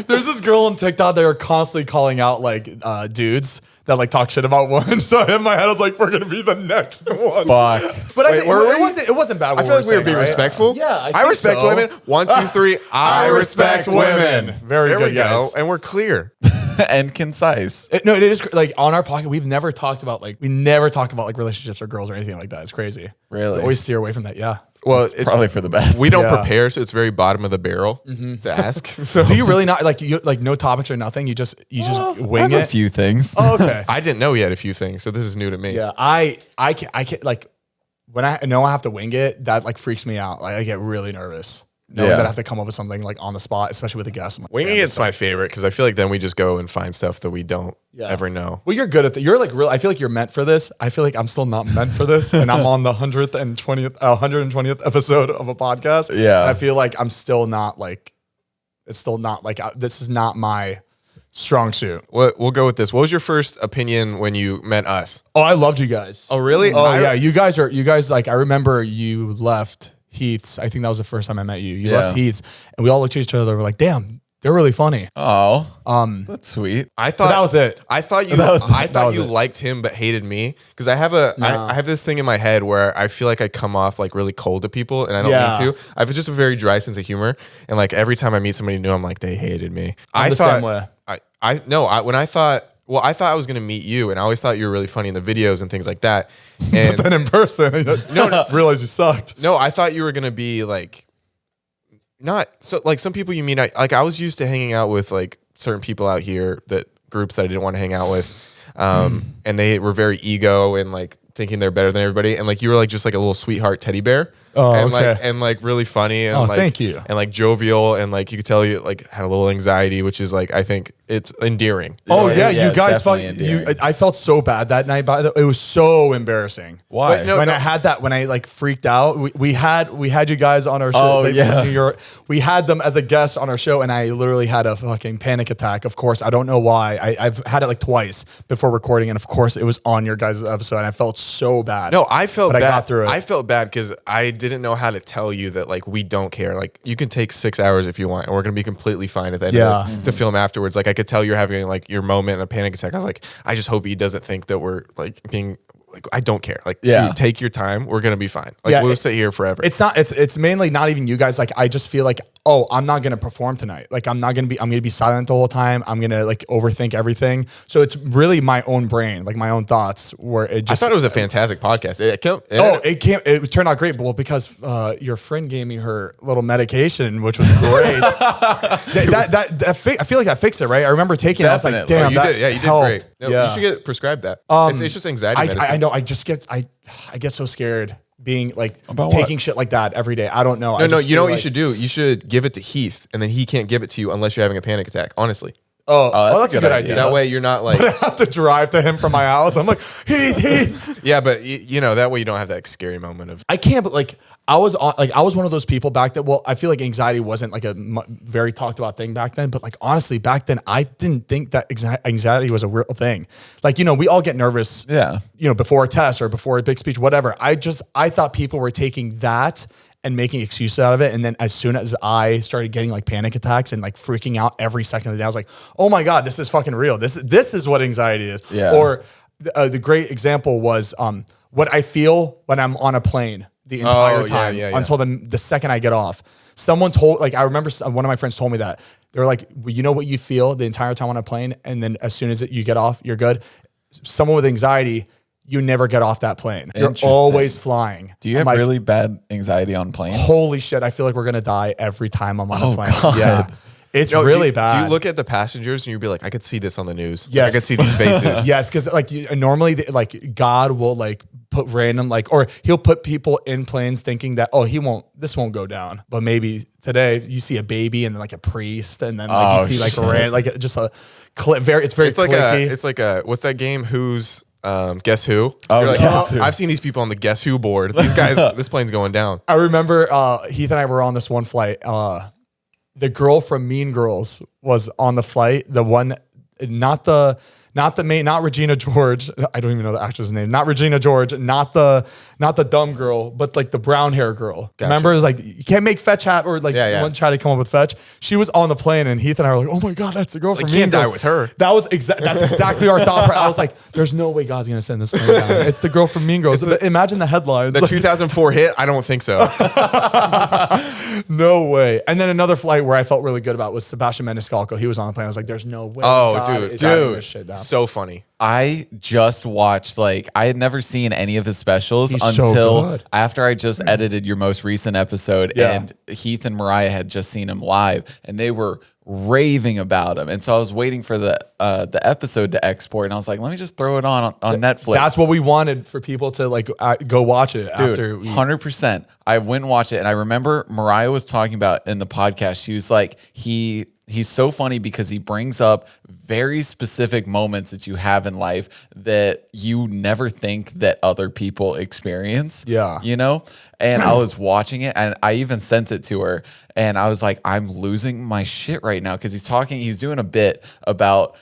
There's this girl on TikTok that are constantly calling out like dudes that like talk shit about women. So in my head, I was like, we're gonna be the next ones. Fuck. But I Wait, think were we? it wasn't bad. I feel like we were being respectful. Yeah, I I think respect so. women. 1, 2, 3. I respect women. Very There good, we go, guys. and we're clear. And concise. It is like on our podcast. We never talk about like relationships or girls or anything like that. It's crazy. Really? We always steer away from that. Yeah. Well, It's probably for the best. we don't Yeah. prepare, so it's very bottom of the barrel to ask. So Do you really not like no topics or nothing? You just I wing have it. a few things. Oh, okay. I didn't know he had a few things, so this is new to me. Yeah, I can't like when I know I have to wing it, that like freaks me out. Like I get really nervous knowing Yeah. that I have to come up with something like on the spot, especially with a guest. I'm like, Winging damn, it's my favorite because I feel like then we just go and find stuff that we don't Yeah. ever know. well, you're good at that. You're like real. I feel like you're meant for this. I feel like I'm still not meant for this, and I'm on the 120th episode of a podcast. Yeah. and I feel like I'm still not like. It's still not like this is not my strong suit. We'll go with this. What was your first opinion when you met us? Oh, I loved you guys. Oh, really? Oh yeah, you guys like I remember you left Heath's. I think that was the first time I met you. You Yeah. left Heath's, and we all looked at each other. We're like, damn, they're really funny. Oh, that's sweet. I thought that was it. I thought you. That was- I that thought was you it. liked him but hated me because I have I have this thing in my head where I feel like I come off like really cold to people and I don't Yeah. mean to. I have just a very dry sense of humor and like every time I meet somebody new, I'm like they hated me. I'm the same way. I thought I was gonna meet you and I always thought you were really funny in the videos and things like that. And Then in person, no, realized you sucked. no, I thought you were gonna be like not so like some people you meet. I was used to hanging out with like certain people out here that groups that I didn't want to hang out with, and they were very ego and like thinking they're better than everybody. And like you were like just like a little sweetheart teddy bear. Oh, and okay. like really funny and Oh, like thank you. and like jovial and like you could tell you like had a little anxiety, which is like I think it's endearing. Oh Yeah, yeah, you guys felt definitely you. endearing. I felt so bad that night. It was so embarrassing. Why? Wait, no, when I had that, when I like freaked out, we had you guys on our show. Oh, They- yeah. New York. We had them as a guest on our show, and I literally had a fucking panic attack. Of course, I don't know why. I've had it like twice before recording, and of course, it was on your guys' episode, and I felt so bad. No, I felt But bad. I got through it. I felt bad because I didn't know how to tell you that like we don't care. Like you can take 6 hours if you want, and we're gonna be completely fine at the end Yeah. of this to film afterwards. Like I could tell you're having like your moment and a panic attack. I was like, I just hope he doesn't think that we're like being like I don't care. Like Yeah. dude, take your time. We're gonna be fine. Like Yeah, we'll sit here forever. It's not. It's mainly not even you guys. Like I just feel like, oh, I'm not gonna perform tonight. Like I'm gonna be silent the whole time. I'm gonna like overthink everything. So it's really my own brain, like my own thoughts. Where it I just. thought it was a fantastic podcast. It turned out great. Well, because your friend gave me her little medication, which was great. I feel like that fixed it, right? I remember taking it. I was like, Definitely. damn, you that did. Yeah, you did helped. great. No, Yeah. You should get prescribed that. It's just anxiety medicine. I know. I just get I get so scared being like About taking what? shit like that every day. I don't know. No, you know what you should do? You should give it to Heath, and then he can't give it to you unless you're having a panic attack. Honestly. That's a good idea. That way you're not like, I have to drive to him from my house. I'm like, Heath. yeah, but you know, that way you don't have that scary moment of, I can't, but like, I was one of those people back then. Well, I feel like anxiety wasn't like a very talked about thing back then, but like, honestly, back then, I didn't think that anxiety was a real thing. Like, you know, we all get nervous, you know, before a test or before a big speech, whatever. I thought people were taking that and making excuses out of it. And then as soon as I started getting like panic attacks and like freaking out every second of the day, I was like, oh my God, this is fucking real. This is what anxiety is. Yeah. Or the great example was what I feel when I'm on a plane the entire time until the second I get off. Someone told, like, I remember one of my friends told me that. They were like, well, you know what you feel the entire time on a plane? And then as soon as you get off, you're good. Someone with anxiety, you never get off that plane. You're always flying. Do you have really bad anxiety on planes? Holy shit. I feel like we're going to die every time I'm on a plane. God. Yeah. It's really bad. Do you look at the passengers and you'd be like, I could see this on the news. Yes. I could see these faces. Yes. Cause like normally like God will like put random, like, or he'll put people in planes thinking that, oh, this won't go down. But maybe today you see a baby and then like a priest and then like you see like just a clip. It's very clicky. It's like a, what's that game? Who's, Guess Who? Oh, You're like, Guess Who. I've seen these people on the Guess Who board. These guys, this plane's going down. I remember Heath and I were on this one flight. The girl from Mean Girls was on the flight. The one, not Regina George. I don't even know the actress' name. Not Regina George. Not the dumb girl, but like the brown hair girl. Gotcha. Remember, it was like you can't make Fetch happen, or like one try to come up with Fetch. She was on the plane, and Heath and I were like, "Oh my God, that's the girl from Mean can't Girls." die with her. That's exactly our thought. I was like, "There's no way God's gonna send this plane down. It's the girl from Mean Girls." Imagine the headlines. The 2004 hit? I don't think so. No way. And then another flight where I felt really good about was Sebastian Maniscalco. He was on the plane. I was like, "There's no way." God is sending this shit down. So funny. I just watched, like, I had never seen any of his specials He's until so good. after I just edited your most recent episode, and Heath and Mariah had just seen him live, and they were raving about him. And so I was waiting for the episode to export, and I was like, let me just throw it on Netflix. That's what we wanted for people to like go watch it. Dude, after 100%. I went and watched it, and I remember Mariah was talking about in the podcast, she was like, he's so funny because he brings up very specific moments that you have in life that you never think that other people experience. Yeah. You know? And I was watching it, and I even sent it to her, and I was like, I'm losing my shit right now, because he's doing a bit about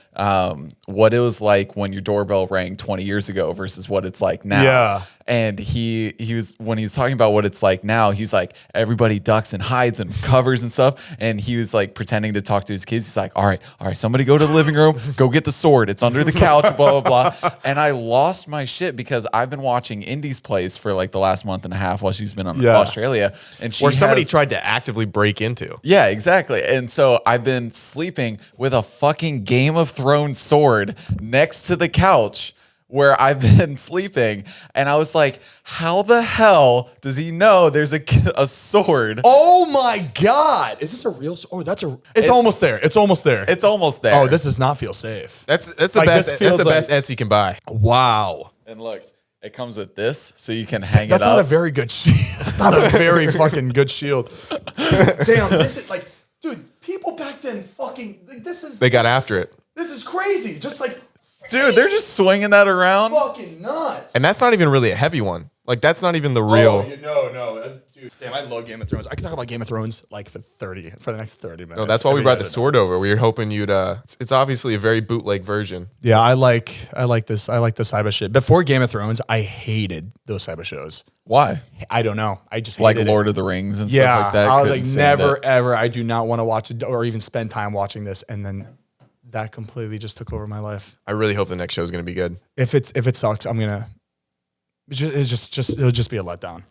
what it was like when your doorbell rang 20 years ago versus what it's like now. Yeah. And he was, when he's talking about what it's like now, he's like, everybody ducks and hides and covers and stuff. And he was like pretending to talk to his kids. He's like, all right, somebody go to the living room, go get the sword. It's under the couch, blah, blah, blah. And I lost my shit because I've been watching Indy's Place for like the last month and a half while she's been in Australia. And Or somebody tried to actively break into. Yeah, exactly. And so I've been sleeping with a fucking Game of Thrones sword next to the couch where I've been sleeping. And I was like, how the hell does he know there's a sword? Oh my God. Is this a real sword? Oh, it's almost there. It's almost there. It's almost there. Oh, this does not feel safe. That's the best. That's the best Etsy can buy. Wow. And look, it comes with this, so you can hang it up. That's not a very good shield. That's not a very fucking good shield. Damn, this is like, dude, people back then fucking, like, They got after it. This is crazy. Just like, dude, they're just swinging that around. fucking nuts. And that's not even really a heavy one. Like, that's not even the real. Oh, no. Dude, damn, I love Game of Thrones. I could talk about Game of Thrones like for the next 30 minutes. No, that's why we brought the sword over. We were hoping you'd. It's obviously a very bootleg version. Yeah, I like this. I like the cyber shit. Before Game of Thrones, I hated those cyber shows. Why? I don't know. I just Like hated Lord it. of the Rings and Yeah, stuff like that. I was Couldn't like, stand never, it. ever. I do not want to watch it or even spend time watching this. And then that completely just took over my life. I really hope the next show is going to be good. If it sucks, I'm gonna. It'll just be a letdown.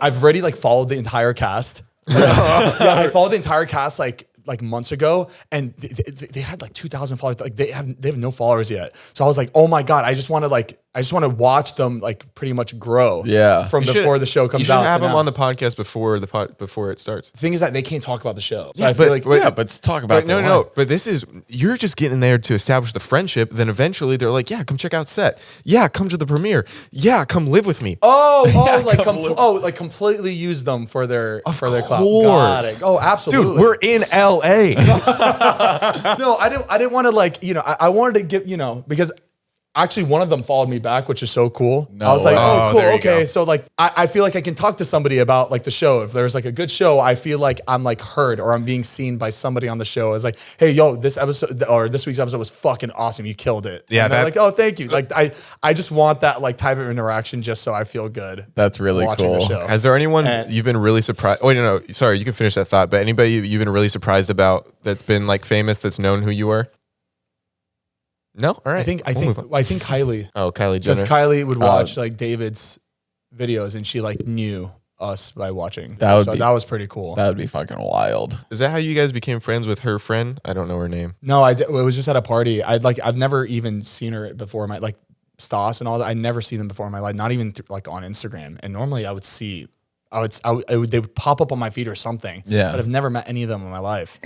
I've already like followed the entire cast. I followed the entire cast like months ago, and they had like 2,000 followers. Like they have no followers yet. So I was like, oh my God, I just want to like I just want to watch them like pretty much grow. Yeah. From You before should- the show comes You should out. have to them now. on the podcast before before it starts. The thing is that they can't talk about the show. So Yeah, I feel but- like Yeah, but just talk about But no, their life. but this is, you're just getting there to establish the friendship. Then eventually they're like, yeah, come check out set. Yeah, come to the premiere. Yeah, come live with me. like completely use them for their clout. course. Got it. Oh, absolutely. Dude, we're in LA. No, I didn't want to like, I wanted to give, because actually one of them followed me back, which is so cool. No I was like, way. oh, Oh, cool. there you Okay. go. So like, I feel like I can talk to somebody about like the show. If there's like a good show, I feel like I'm like heard or I'm being seen by somebody on the show. It's like, hey, yo, this episode or this week's episode was fucking awesome. You killed it. Yeah, And they're that- like, oh, thank you. Like I just want that like type of interaction just so I feel good. That's really watching the cool. show. Has there anyone And- you've been really surprised? Oh, no, sorry, you can finish that thought. But anybody you've been really surprised about that's been like famous, that's known who you were? No, all right. I think We'll move on. Kylie. Oh, Kylie Because Jenner. Kylie would watch like David's videos and she like knew us by watching. That would so be- that was pretty cool. That would be fucking wild. Is that how you guys became friends with her friend? I don't know her name. No, it was just at a party. I've never even seen her before. My like Stas and all that. I never see them before in my life. Not even like on Instagram. And normally I would see, they would pop up on my feed or something. Yeah. But I've never met any of them in my life.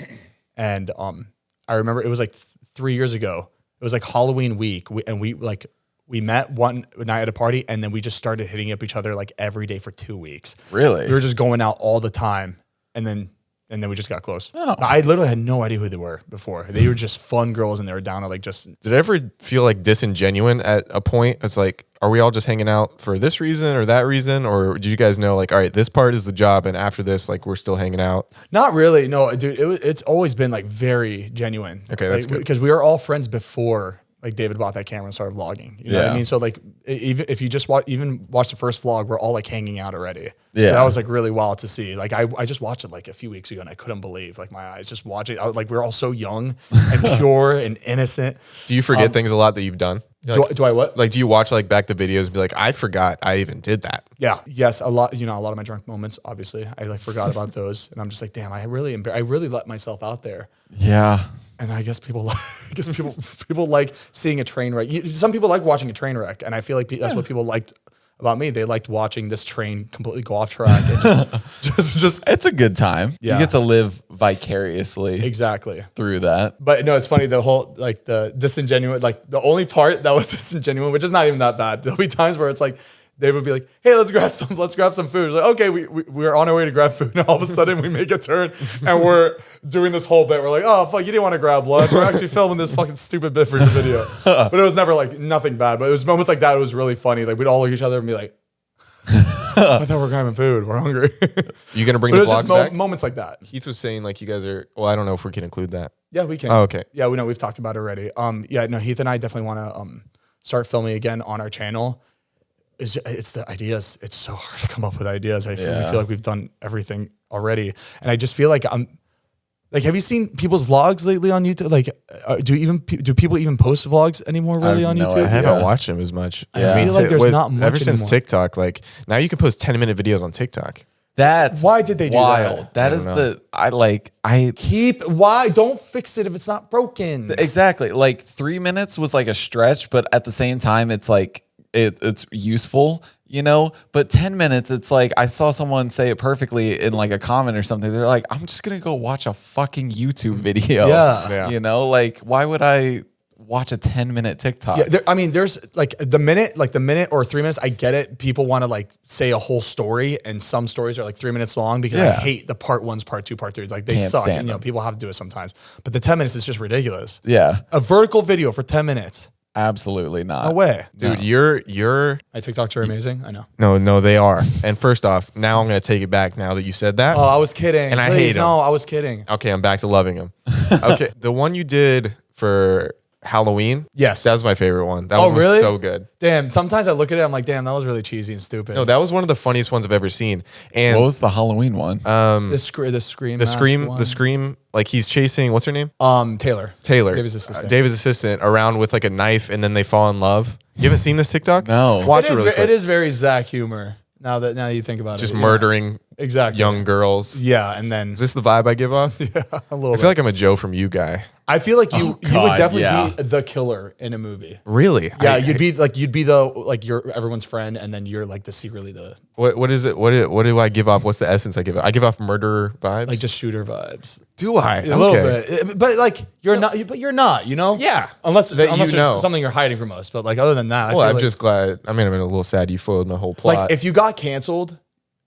And I remember it was like 3 years ago. It was like Halloween week, we met one night at a party, and then we just started hitting up each other like every day for 2 weeks. Really? We were just going out all the time, and then we just got close. Oh. I literally had no idea who they were before. They were just fun girls, and they were down to like just. Did it ever feel like disingenuine at a point? It's like, are we all just hanging out for this reason or that reason? Or did you guys know like, all right, this part is the job, and after this, like we're still hanging out? Not really, no, dude. It's always been like very genuine. Okay, that's good. Because we were all friends before. Like David bought that camera and started vlogging. You know what I Yeah. mean? So like, even if you just watch the first vlog, we're all like hanging out already. Yeah. That was like really wild to see. Like I just watched it like a few weeks ago and I couldn't believe like my eyes just watching. I was like, we're all so young and pure and innocent. Do you forget things a lot that you've done? Do I what? Like, do you watch like back the videos and be like, I forgot I even did that? Yeah. Yes. A lot. A lot of my drunk moments. Obviously, I like forgot about those, and I'm just like, damn. I really let myself out there. Yeah. And I guess people like seeing a train wreck. Some people like watching a train wreck, and I feel like that's what people liked about me. They liked watching this train completely go off track and just It's a good time. Yeah. You get to live vicariously exactly. through that. But no, it's funny. The whole like the disingenuous, like the only part that was disingenuous, which is not even that bad. There'll be times where it's like they would be like, "Hey, let's grab some food." It's like, okay, we're on our way to grab food, and all of a sudden we make a turn, and we're doing this whole bit. We're like, "Oh fuck, you didn't want to grab lunch. We're actually filming this fucking stupid bit for your video." But it was never like nothing bad. But it was moments like that. It was really funny. Like we'd all look at each other and be like, "I thought we're grabbing food. We're hungry." You gonna bring But it the was vlogs just back? moments like that. Heath was saying like you guys are. Well, I don't know if we can include that. Yeah, we can. Oh, okay. Yeah, we know we've talked about it already. Yeah, no, Heath and I definitely want to start filming again on our channel. It's the ideas. It's so hard to come up with ideas. We feel like we've done everything already, and I just feel like I'm. Like, have you seen people's vlogs lately on YouTube? Like, do people even post vlogs anymore? Really on no YouTube? idea. I haven't Yeah. watched him as much. I feel like there's not much ever since anymore. TikTok. Like now you can post 10-minute videos on TikTok. That's Why did they do wild. that? That I is don't the Why don't fix it if it's not broken? exactly like 3 minutes was like a stretch, but at the same time, it's like it's useful, But 10 minutes, it's like I saw someone say it perfectly in like a comment or something. They're like, I'm just gonna go watch a fucking YouTube video. Yeah. Yeah. Like why would I watch a 10-minute TikTok? Yeah, there's like the minute or 3 minutes. I get it. People want to like say a whole story, and some stories are like 3 minutes long because I Yeah. hate the part 1s, part 2, part 3. Like they Can't suck. stand And, them. people have to do it sometimes. But the 10 minutes is just ridiculous. Yeah, A vertical video for 10 minutes. absolutely not. No way. Dude, you're My TikToks are amazing. I know. no, they are. And first off, now I'm gonna take it back now that you said that. Oh, I was kidding. And I Please, hate 'em. No, I was kidding. Okay, I'm back to loving him. Okay, the one you did for Halloween, Yes. that was my favorite one. That Oh, one was really? so good. Damn. Sometimes I look at it, I'm like, damn, that was really cheesy and stupid. No, that was one of the funniest ones I've ever seen. And What was the Halloween one? the scream. the scream, like he's chasing. What's her name? Taylor. Taylor, David's assistant. David's assistant, around with like a knife, and then they fall in love. You haven't seen this TikTok? No. Watch It it is, really quick. it is very Zach humor. Now that you think about Just it, murdering exactly. young girls. Yeah, and then Is this the vibe I give off? a little. I feel like I'm a Joe from You Guy. I feel like you would God, definitely yeah. be the killer in a movie. Really? Yeah, you'd be the you're everyone's friend, and then you're like secretly the What is it? What do I give off? What's the essence I give off? I give off murderer vibes. like just shooter vibes. do I? A little bit, but like you're not. But you're not. You know. Yeah. Unless That unless you there's know. something you're hiding from us. But like other than that, I Well, feel I'm like, just glad. I mean, I'm a little sad you foiled my whole plot. like if you got canceled,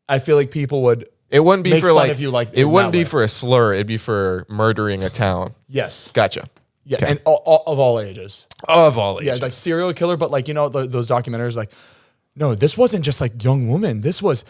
I feel like people would. it wouldn't be make for fun like of you like it in wouldn't that be way. for a slur. It'd be for murdering a town. Yes. Gotcha. Yeah, Okay. and of all ages. Of all Yeah, ages. like serial killer, but like those documentaries, like no, this wasn't just like young women. This was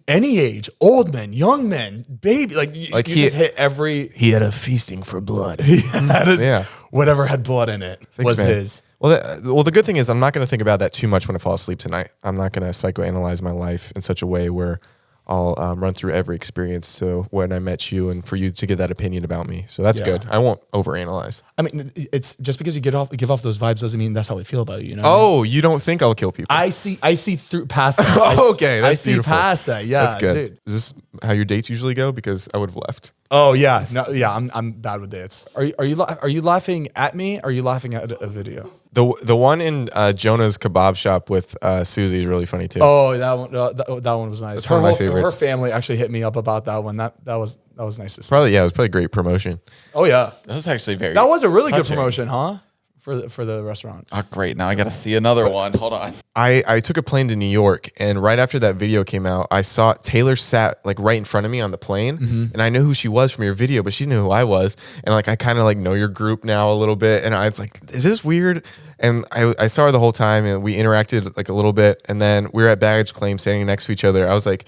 any age, old men, young men, baby. Like Like you he- just hit every. He had a feasting for blood. Yeah, whatever had blood in it was man. his. Well, the good thing is I'm not going to think about that too much when I fall asleep tonight. I'm not going to psychoanalyze my life in such a way where I'll run through every experience. So when I met you and for you to get that opinion about me. So that's Yeah. good. I won't overanalyze. I mean, it's just because you give off those vibes doesn't mean that's how I feel about you. You know? Oh, you don't think I'll kill people? I see through past that. Okay, I that's see beautiful. past that. Yeah, That's good. dude. Is this how your dates usually go? Because I would have left. Oh yeah, no, yeah. I'm bad with dates. Are you laughing at me? Or are you laughing at a video? The one in Jonah's kebab shop with Susie is really funny too. Oh, that one. That one was nice. That's one of my Her favorites. family actually hit me up about that one. That was nice to see. Probably, yeah, it was probably great promotion. Oh yeah, That was actually very. that was a really good touching. promotion, huh? For the restaurant. Oh, great. Now I got to see another one. Hold on. I took a plane to New York, and right after that video came out, I saw Taylor sat like right in front of me on the plane, and I knew who she was from your video, but she knew who I was, and like I kind of like know your group now a little bit, and I was like, is this weird? And I saw her the whole time, and we interacted like a little bit, and then we were at baggage claim standing next to each other. I was like,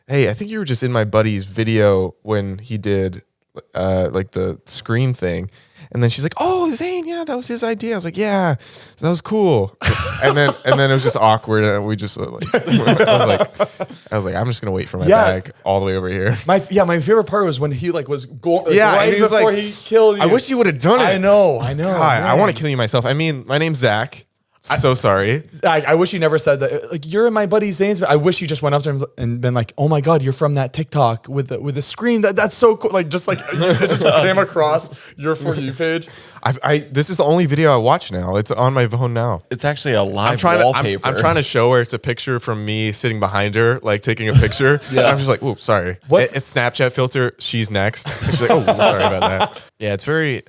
hey, I think you were just in my buddy's video when he did like the scream thing. And then she's like, "Oh, Zane, yeah, that was his idea." I was like, "Yeah, that was cool." and then it was just awkward, and we just like, I was like, "I'm just gonna wait for my bag all the way over here." My favorite part was when he like was going Yeah, right and he was before like, he killed you. I wish you would have done it. I know. God, I man. want to kill you myself. I mean, my name's Zach. So sorry. I wish you never said that. Like you're my buddy Zane's. I wish you just went up to him and been like, "Oh my God, you're from that TikTok with the scream. That's so cool." Like just like it just came across your For You page. This is the only video I watch now. It's on my phone now. It's actually a live I'm wallpaper. trying to show her. It's a picture from me sitting behind her, like taking a picture. And I'm just like, "Oops, sorry." It's Snapchat filter. She's next. She's like, "Oh, sorry about that." Yeah, it's very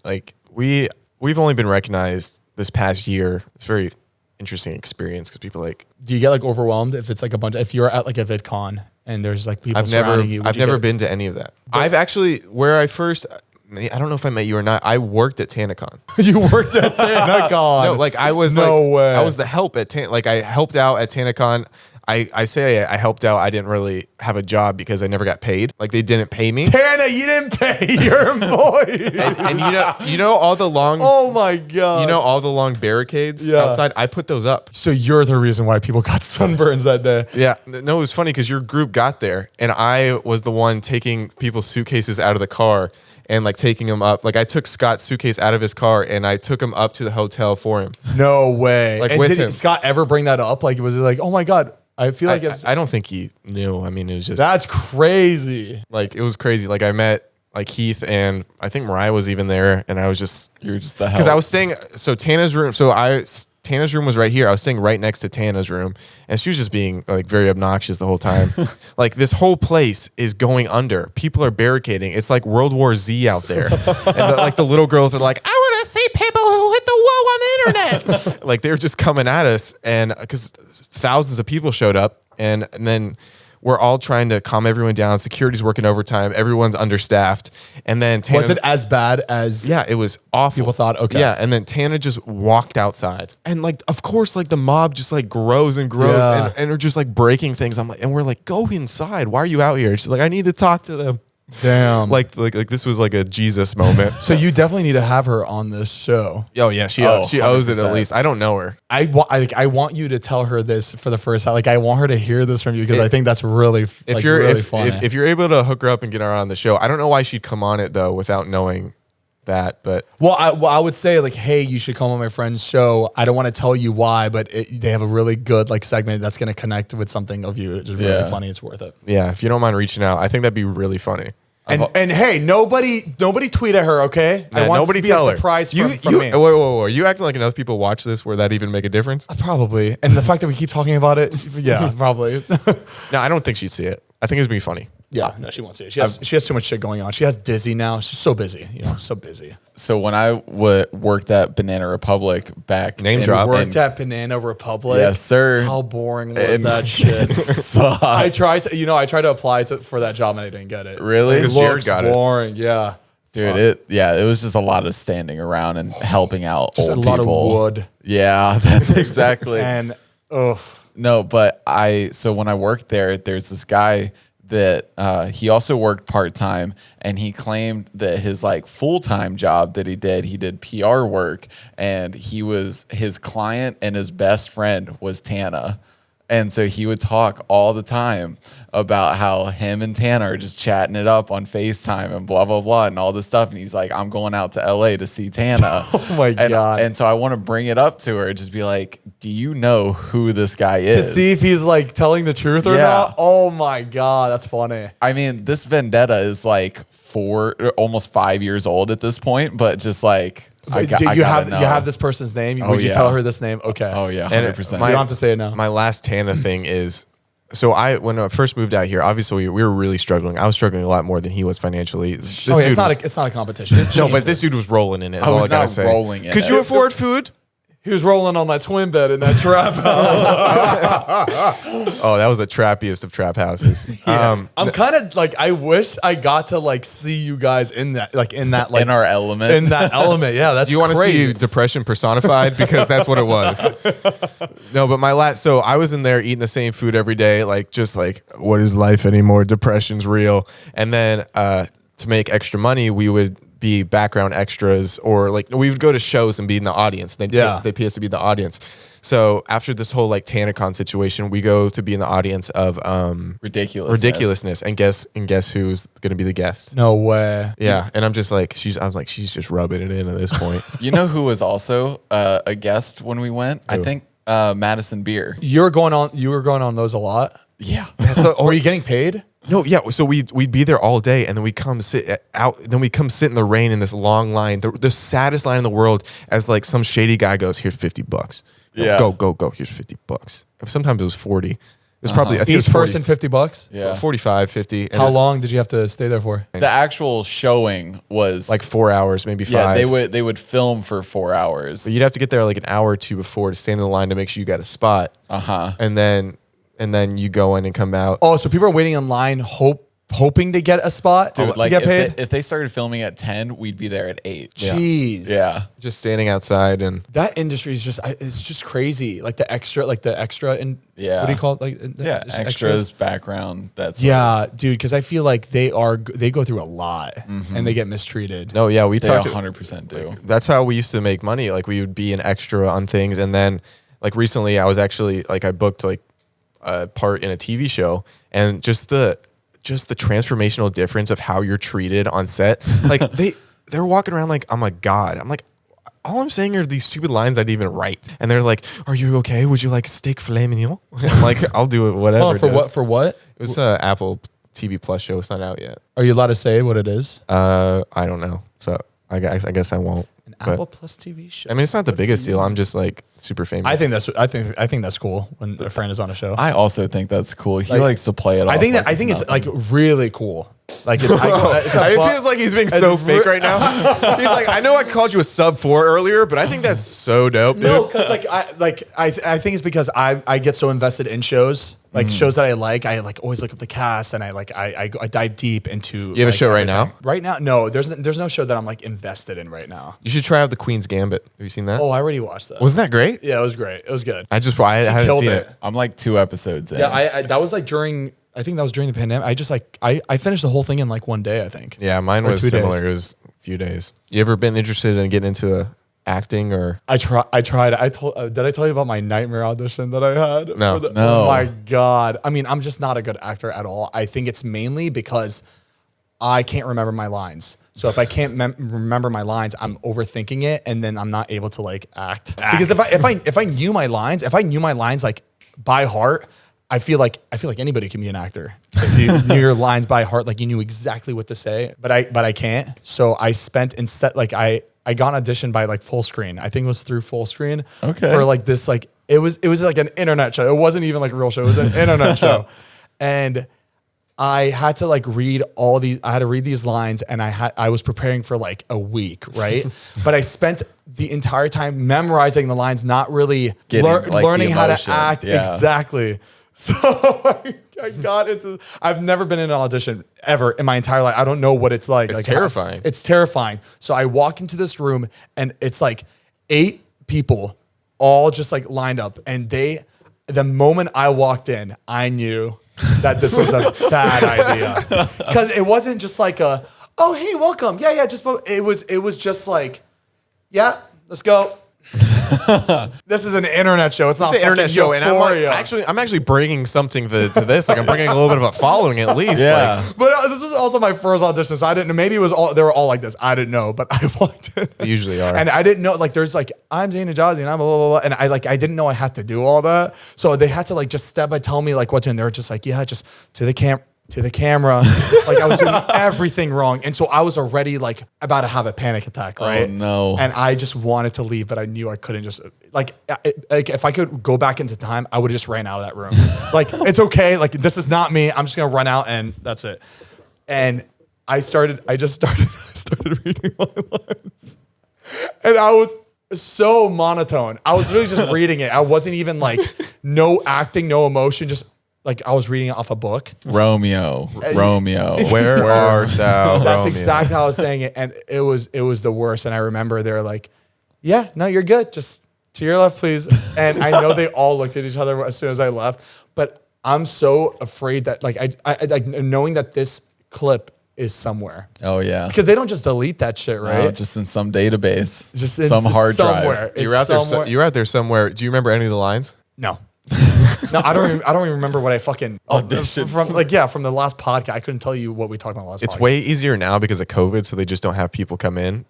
like we've only been recognized this past year. It's a very interesting experience because people like. Do you get like overwhelmed if it's like a bunch? If you're at like a VidCon and there's like people I've never surrounding you? I've never been to any of that. I've actually where I first. I don't know if I met you or not. I worked at TanaCon. You worked at TanaCon. No, like I was way. I was the help at like I helped out at TanaCon. I say I helped out. I didn't really have a job because I never got paid. Like they didn't pay me. Tana, you didn't pay your employee. And you know all the long Oh my God. you know all the long barricades outside. I put those up. So you're the reason why people got sunburns that day. Yeah, no, it was funny because your group got there, and I was the one taking people's suitcases out of the car and like taking them up. Like I took Scott's suitcase out of his car and I took him up to the hotel for him. No way. Like and with did him. Scott ever bring that up? Like, was it like, oh my God, I feel like I don't think he knew. I mean, it was just that's crazy. like it was crazy. Like I met like Heath and I think Mariah was even there, and I was just You're just the hell. because I was staying. So Tana's room. Tana's room was right here. I was staying right next to Tana's room, and she was just being like very obnoxious the whole time. Like this whole place is going under. People are barricading. It's like World War Z out there. And like the little girls are like, I want to see people who hit the wall on the internet. Like they're just coming at us, and because thousands of people showed up, and then. We're all trying to calm everyone down. Security's working overtime. Everyone's understaffed. And then Tana, Was it as bad as yeah, it was awful. people thought? Okay. Yeah, and then Tana just walked outside. And like, of course, like the mob just like grows and grows Yeah. and are just like breaking things. I'm like, and we're like, go inside. Why are you out here? She's like, I need to talk to them. Damn. Like this was like a Jesus moment. So you definitely need to have her on this show. Oh yeah, she Oh, owes it 100%. at least. I don't know her. I want you to tell her this for the first time. Like I want her to hear this from you because I think that's really If like, you're really if, funny. if you're able to hook her up and get her on the show, I don't know why she'd come on it though without knowing that. But Well, I would say like, hey, you should come on my friend's show. I don't want to tell you why, but they have a really good like segment that's going to connect with something of you. It's just really funny. It's worth it. yeah, if you don't mind reaching out, I think that'd be really funny. And hey, nobody tweet at her, okay? Yeah, I want nobody this to tell be a her. surprise from me. Whoa. Are you acting like enough people watch this where that even make a difference? Probably. And the fact that we keep talking about it, yeah, probably. No, I don't think she'd see it. I think it'd be funny. Yeah, no, she won't see it. She has too much shit going on. She has Dizzy now. She's so busy, so busy. So when I worked at Banana Republic back, Name drop. Worked at Banana Republic. Yes, sir. How boring was that shit? I tried to apply for that job and I didn't get it. Really? Because Jared got it. Boring, yeah. Dude, it was just a lot of standing around and helping out Just old a lot people. of wood. Yeah, that's exactly. And No, but so when I worked there, there's this guy that he also worked part-time, and he claimed that his like full-time job that he did PR work, and his client and his best friend was Tana. And so he would talk all the time about how him and Tana are just chatting it up on FaceTime and blah, blah, blah, and all this stuff. And he's like, I'm going out to LA to see Tana. Oh my God. And so I want to bring it up to her, just be like, do you know who this guy is? to see if he's like telling the truth or Yeah. not. Oh my God, that's funny. I mean, this vendetta is like almost 5 years old at this point, but just like, You have this person's name? Would you tell her this name? Okay. Oh yeah, And 100%. You don't have to say it now. My last Tana thing is, so when I first moved out here, obviously we were really struggling. I was struggling a lot more than he was financially. This Okay, dude it's not a competition. no, but this dude was rolling in it. That's all I was gotta not say. rolling in Could it. you afford food? He was rolling on that twin bed in that trap house. Oh, that was the trappiest of trap houses. I'm kind of like, I wish I got to like see you guys in that in our element. in that element. Yeah, that's Do you want to crazy. see depression personified? Because that's what it was. No, but so I was in there eating the same food every day, just like, what is life anymore? Depression's real. And then to make extra money, we would be background extras, or like we would go to shows and be in the audience. They pay us to be the audience. So after this whole like TanaCon situation, we go to be in the audience of ridiculousness, and guess who's going to be the guest? No way. Yeah, and I'm just like she's just rubbing it in at this point. You know who was also a guest when we went? I think Madison Beer. You were going on those a lot. Yeah. So, were you getting paid? No, yeah. So we'd be there all day, and then we come sit out. Then we come sit in the rain in this long line, the saddest line in the world. As like some shady guy goes, "Here's $50. Yeah. Go. Here's $50." Sometimes it was 40. It was probably I think it was Each 40, person $50. Yeah. 45, 50. And How it's long did you have to stay there for? The actual showing was Like 4 hours, maybe 5. Yeah, they would film for 4 hours. But you'd have to get there like an hour or two before to stand in the line to make sure you got a spot. And then you go in and come out. Oh, so people are waiting in line, hoping to get a spot Dude, to get paid. If they started filming at 10, we'd be there at 8. Jeez. Yeah. Just standing outside and That industry is it's just crazy. Like the extra and Yeah. what do you call it? Like just extras, background. That's Yeah, dude. Because I feel like they go through a lot and they get mistreated. no, yeah, we they talked. 100% do. That's how we used to make money. Like we would be an extra on things, and then like recently, I was actually like I booked like a part in a TV show, and just the transformational difference of how you're treated on set. Like they're walking around like I'm a god. I'm like, all I'm saying are these stupid lines I didn't even write, and they're like, "Are you okay? Would you like steak filet mignon?" I'm like, "I'll do it, whatever." Oh, for dude. what? For what? It was an Apple TV Plus show. It's not out yet. Are you allowed to say what it is? I don't know. So I guess I won't. An But- Apple Plus TV show. I mean, it's not the biggest deal. I'm just like super famous. I think that's cool when a friend is on a show. I also think that's cool. He Like, likes to play it off. I think like it's nothing. like really cool. Like it feels like he's being so fake right now. He's like, I know I called you a sub 4 earlier, but I think that's so dope, dude. No, because I think it's because I get so invested in shows, like shows that I like always look up the cast, and I dive deep into. You have a show right everything. now? Right now, no. There's no show that I'm like invested in right now. You should try out the Queen's Gambit. Have you seen that? Oh, I already watched that. Wasn't that great? Yeah, it was great. It was good. I haven't killed seen it. it. I'm like 2 episodes in. Yeah, I that was like during. I think that was during the pandemic. I just I finished the whole thing in like one day. I think. Yeah, mine Or was 2 days. similar. It was a few days. You ever been interested in getting into acting or? I tried. Did I tell you about my nightmare audition that I had? No. No. Oh my God. I mean, I'm just not a good actor at all. I think it's mainly because I can't remember my lines. So if I can't remember my lines, I'm overthinking it, and then I'm not able to like act. Because if I knew my lines, like by heart, I feel like anybody can be an actor. If you knew your lines by heart, like you knew exactly what to say, but I can't. So I spent instead like I got an audition by like Full Screen. I think it was through Full Screen. Okay. For like this like it was like an internet show. It wasn't even like a real show. It was an internet show, and I had to like read all these. I had to read these lines, and I was preparing for like a week, right? But I spent the entire time memorizing the lines, not really learning how to act exactly. So I got into. I've never been in an audition ever in my entire life. I don't know what it's like. It's terrifying. It's terrifying. So I walk into this room, and it's like 8 people, all just like lined up, and the moment I walked in, I knew that this was a bad idea, because it wasn't just like oh hey, welcome, yeah, just it was just like, yeah, let's go. This is an internet show. It's not an internet show, and I'm actually bringing something to this. Like I'm bringing a little bit of a following at least. Yeah. Like, but this was also my first audition, so I didn't know. Maybe it was all they were all like this. I didn't know, but I walked in. they usually are. And I didn't know, like, there's like, I'm Zane Hijazi and I'm blah, blah, blah. And I didn't know I had to do all that. So they had to like just step by tell me like what to, and they were just like, yeah, just to the camera. Like I was doing everything wrong. And so I was already like about to have a panic attack, right? Oh no. And I just wanted to leave, but I knew I couldn't just like if I could go back into time, I would have just ran out of that room. Like, it's okay. Like, this is not me. I'm just going to run out and that's it. And I started reading my lines, and I was so monotone. I was really just reading it. I wasn't even like no acting, no emotion, just like I was reading it off a book. Romeo, where art thou? That's Romeo? exactly how I was saying it, and it was the worst. And I remember they were like, "Yeah, no, you're good. Just to your left, please." And I know they all looked at each other as soon as I left. But I'm so afraid that like I like knowing that this clip is somewhere. Oh yeah. Because they don't just delete that shit, right? No, just in some database, Just some hard somewhere. drive. You're out there somewhere. Do you remember any of the lines? No. No, I don't even remember what I fucking auditioned from the last podcast. I couldn't tell you what we talked about last. It's podcast. way easier now because of COVID, so they just don't have people come in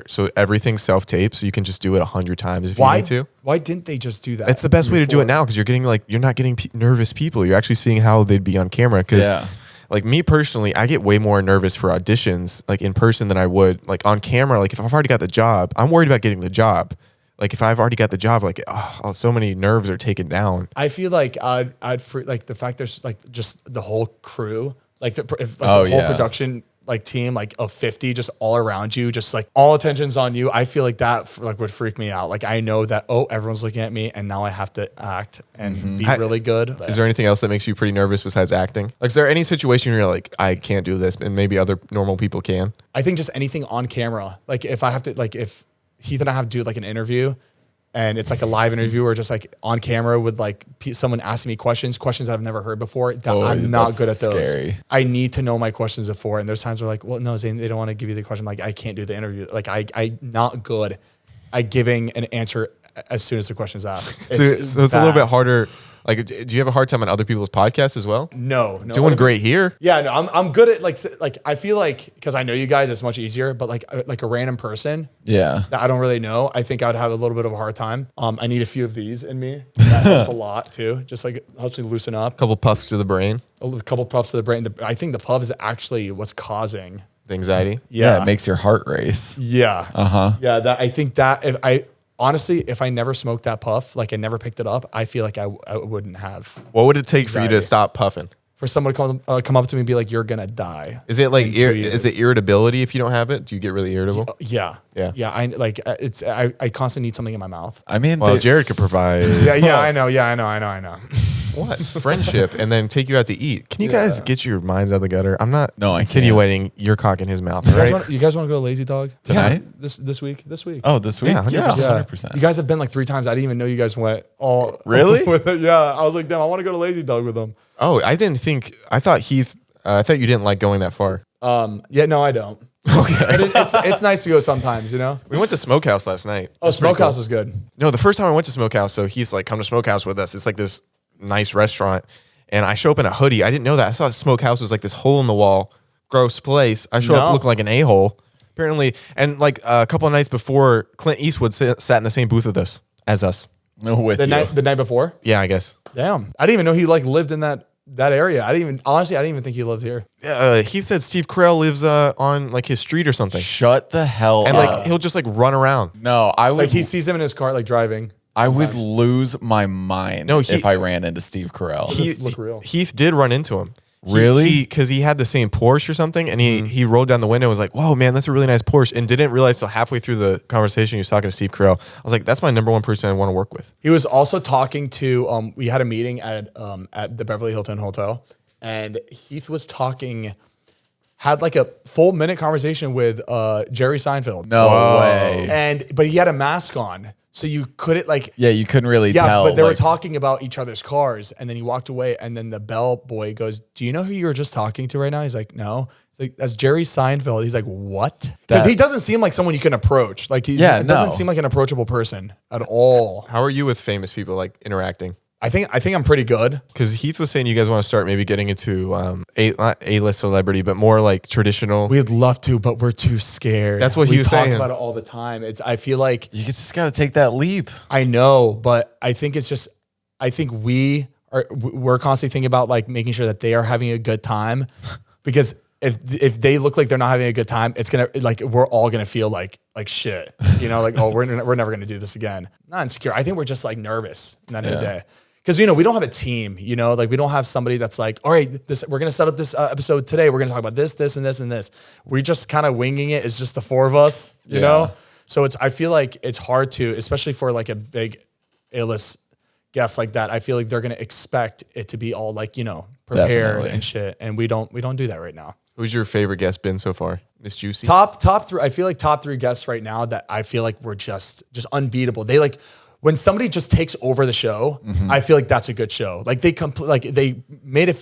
so everything's self-taped, so you can just do it 100 times if you need to. Why didn't they just do that? It's the best way to do it now because you're not getting nervous people. You're actually seeing how they'd be on camera. Because like me personally, I get way more nervous for auditions like in person than I would like on camera. Like if I've already got the job, I'm worried about getting the job. Like if I've already got the job, like so many nerves are taken down. I feel like I'd like the fact there's like just the whole crew, like the whole production like team like of 50 just all around you, just like all attention's on you. I feel like that like would freak me out. Like I know that everyone's looking at me and now I have to act and be really good. Is there anything else that makes you pretty nervous besides acting? Like is there any situation where you're like, I can't do this and maybe other normal people can? I think just anything on camera. Like if I have to if Heath and I have to do like an interview and it's like a live interview or just like on camera with like someone asking me questions that I've never heard before, that I'm not good at those. Scary. I need to know my questions before. And there's times where like, well, no, Zane, they don't want to give you the question. Like I can't do the interview. Like I'm not good at giving an answer as soon as the question's asked. So it's a little bit harder. Like, do you have a hard time on other people's podcasts as well? No. Doing great here. Yeah, no, I'm good at like I feel like because I know you guys, it's much easier. But like a random person, Yeah. that I don't really know, I think I would have a little bit of a hard time. I need a few of these in me. That helps a lot too. Just like helps me loosen up. Couple puffs to the brain. A couple puffs to the brain. I think the puff is actually what's causing The anxiety. Yeah. It makes your heart race. Yeah. Uh-huh. Yeah. I think that honestly, if I never smoked that puff, like I never picked it up, I feel like I wouldn't have. What would it take for you to Anxiety. stop puffing? For someone to come up to me and be like, "You're gonna die." Is it like in 2 years. is it irritability if you don't have it? Do you get really irritable? Yeah. Yeah. I constantly need something in my mouth. I mean, Well, Jared could provide Yeah. I know. what friendship and then take you out to eat. Can you guys get your minds out of the gutter? I'm not No, I can't. insinuating your cock in his mouth. You Right? guys want to go to Lazy Dog Tonight? This week? Oh, this week? Yeah, 100%. Yeah. 100%. You guys have been like 3 times. I didn't even know you guys went all Really? with it. Yeah. I was like, damn, I want to go to Lazy Dog with them. Oh, I didn't think. I thought Heath. I thought you didn't like going that far. Yeah, no, I don't. Okay. It's nice to go sometimes, you know? We went to Smokehouse last night. Oh, Smokehouse was good. No, the first time I went to Smokehouse, so Heath's like, come to Smokehouse with us. It's like this nice restaurant. And I show up in a hoodie. I didn't know that. I thought Smokehouse was like this hole in the wall, gross place. I show up looking like an a-hole. Apparently, and like a couple of nights before, Clint Eastwood sat in the same booth with us as us. With The night before. Yeah, I guess. Damn, I didn't even know he like lived in that area. I didn't even think he lived here. He said Steve Carell lives on like his street or something, Shut the hell and up. like he'll just like run around. No, I would. Like he sees him in his car, like driving. I would lose my mind if I ran into Steve Carell. Look real. Heath did run into him. Really? Because he had the same Porsche or something, and he rolled down the window and was like, "Whoa, man, that's a really nice Porsche," and didn't realize till halfway through the conversation he was talking to Steve Carell. I was like, "That's my number one person I want to work with." He was also talking to. We had a meeting at the Beverly Hilton Hotel, and Heath was had like a full minute conversation with Jerry Seinfeld. No way. But he had a mask on. So you couldn't like... Yeah, you couldn't really tell. But they were talking about each other's cars. And then he walked away. And then the bellboy goes, "Do you know who you were just talking to right now?" He's like, "No." He's like, "That's Jerry Seinfeld." He's like, "What?" Because he doesn't seem like someone you can approach. Like he doesn't seem like an approachable person at all. How are you with famous people like interacting? I think I'm pretty good. Because Heath was saying you guys want to start maybe getting into not A-list celebrity, but more like traditional. We'd love to, but we're too scared. That's what he was saying. We talk about it all the time. I feel like You just got to take that leap. I know, but I think it's just, I think we're constantly thinking about like making sure that they are having a good time, because if they look like they're not having a good time, it's gonna like we're all gonna feel like shit, you know, like, oh, we're never gonna do this again. Not insecure. I think we're just like nervous at the end of the day. Because, you know, we don't have a team, you know, like we don't have somebody that's like, all right, we're going to set up this episode today. We're going to talk about this, this, and this, and this. We're just kind of winging it. It's just the four of us, you know? So I feel like it's hard to, especially for like a big A-list guest like that. I feel like they're going to expect it to be all like, you know, prepared and shit. And we don't do that right now. Who's your favorite guest been so far? Miss Juicy? Top three. I feel like top three guests right now that I feel like we're just unbeatable. They like... When somebody just takes over the show, I feel like that's a good show. Like they made it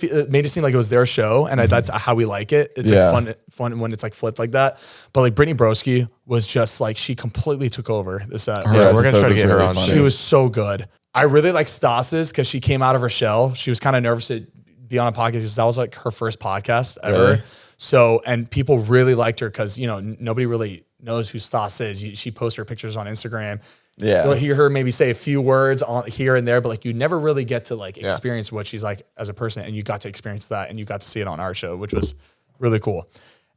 seem like it was their show, and that's how we like it. It's like fun when it's like flipped like that. But like Brittany Broski was just like, she completely took over the set. Yeah, we're gonna try to get her on. She was so good. I really like Stas's because she came out of her shell. She was kind of nervous to be on a podcast because that was like her first podcast ever. Really? So, and people really liked her because, you know, nobody really knows who Stas is. She posts her pictures on Instagram. Yeah. You'll hear her maybe say a few words on here and there, but like you never really get to like experience what she's like as a person, and you got to experience that and you got to see it on our show, which was really cool.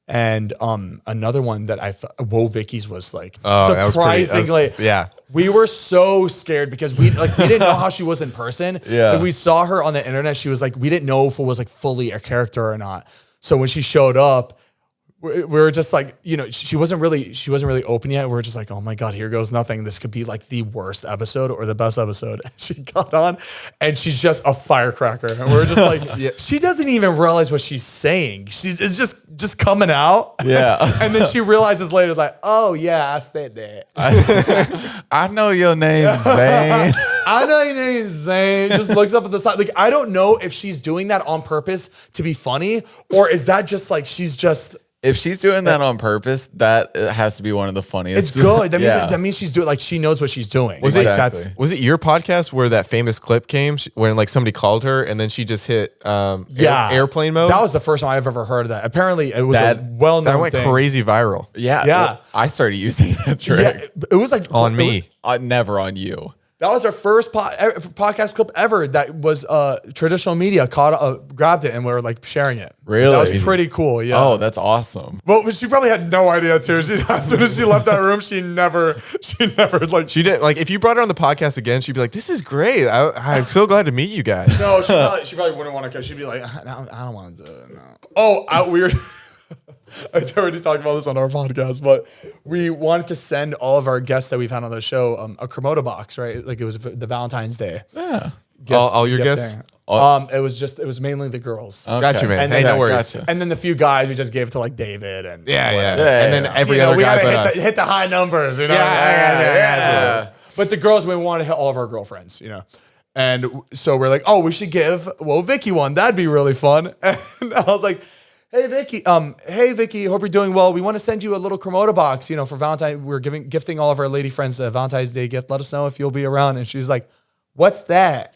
And another one that Whoa Vicky's was like surprisingly, we were so scared because we didn't know how she was in person. Yeah. Like we saw her on the internet. She was like, we didn't know if it was like fully a character or not. So when she showed up, we were just like, you know, she wasn't really open yet. We were just like, oh my God, here goes nothing. This could be like the worst episode or the best episode. And she got on and she's just a firecracker. And we're just like, she doesn't even realize what she's saying. It's just coming out. Yeah. And then she realizes later, like, oh yeah, I said that. I know your name, Zane. I know your name is Zane. Just looks up at the side. Like, I don't know if she's doing that on purpose to be funny, or is that just like, she's just... If she's doing that on purpose, that has to be one of the funniest. It's good. That means she's doing, like, she knows what she's doing. Was it your podcast where that famous clip came when like somebody called her and then she just hit airplane mode? That was the first time I've ever heard of that. Apparently it was a well-known That went thing. crazy viral. Yeah. I started using that trick. Yeah, it was like... On me. Never on you. That was our first podcast clip ever that was traditional media grabbed it and we were like sharing it. Really? That was pretty cool. Yeah. Oh, that's awesome. Well, she probably had no idea too. As soon as she left that room, she never like... She did, like, if you brought her on the podcast again, she'd be like, this is great. I'm so glad to meet you guys. No, she probably wouldn't want to, because she'd be like, I don't want to do it. No. Oh, weird. I already talked about this on our podcast, but we wanted to send all of our guests that we've had on the show a Komodo box, right? Like it was the Valentine's Day. Yeah. All your guests? It was mainly the girls. Okay. Got you, man. And Hey, then, no worries. Gotcha. And then the few guys we just gave to like David and And then every other we guy gotta but us. hit the high numbers, you know? Yeah. But the girls, we wanted to hit all of our girlfriends, you know? And so we're like, oh, we should give Vicky one. That'd be really fun. And I was like, hey Vicky, hope you're doing well. We want to send you a little Komodo box, you know, for Valentine. We're gifting all of our lady friends a Valentine's Day gift. Let us know if you'll be around. And she's like, what's that?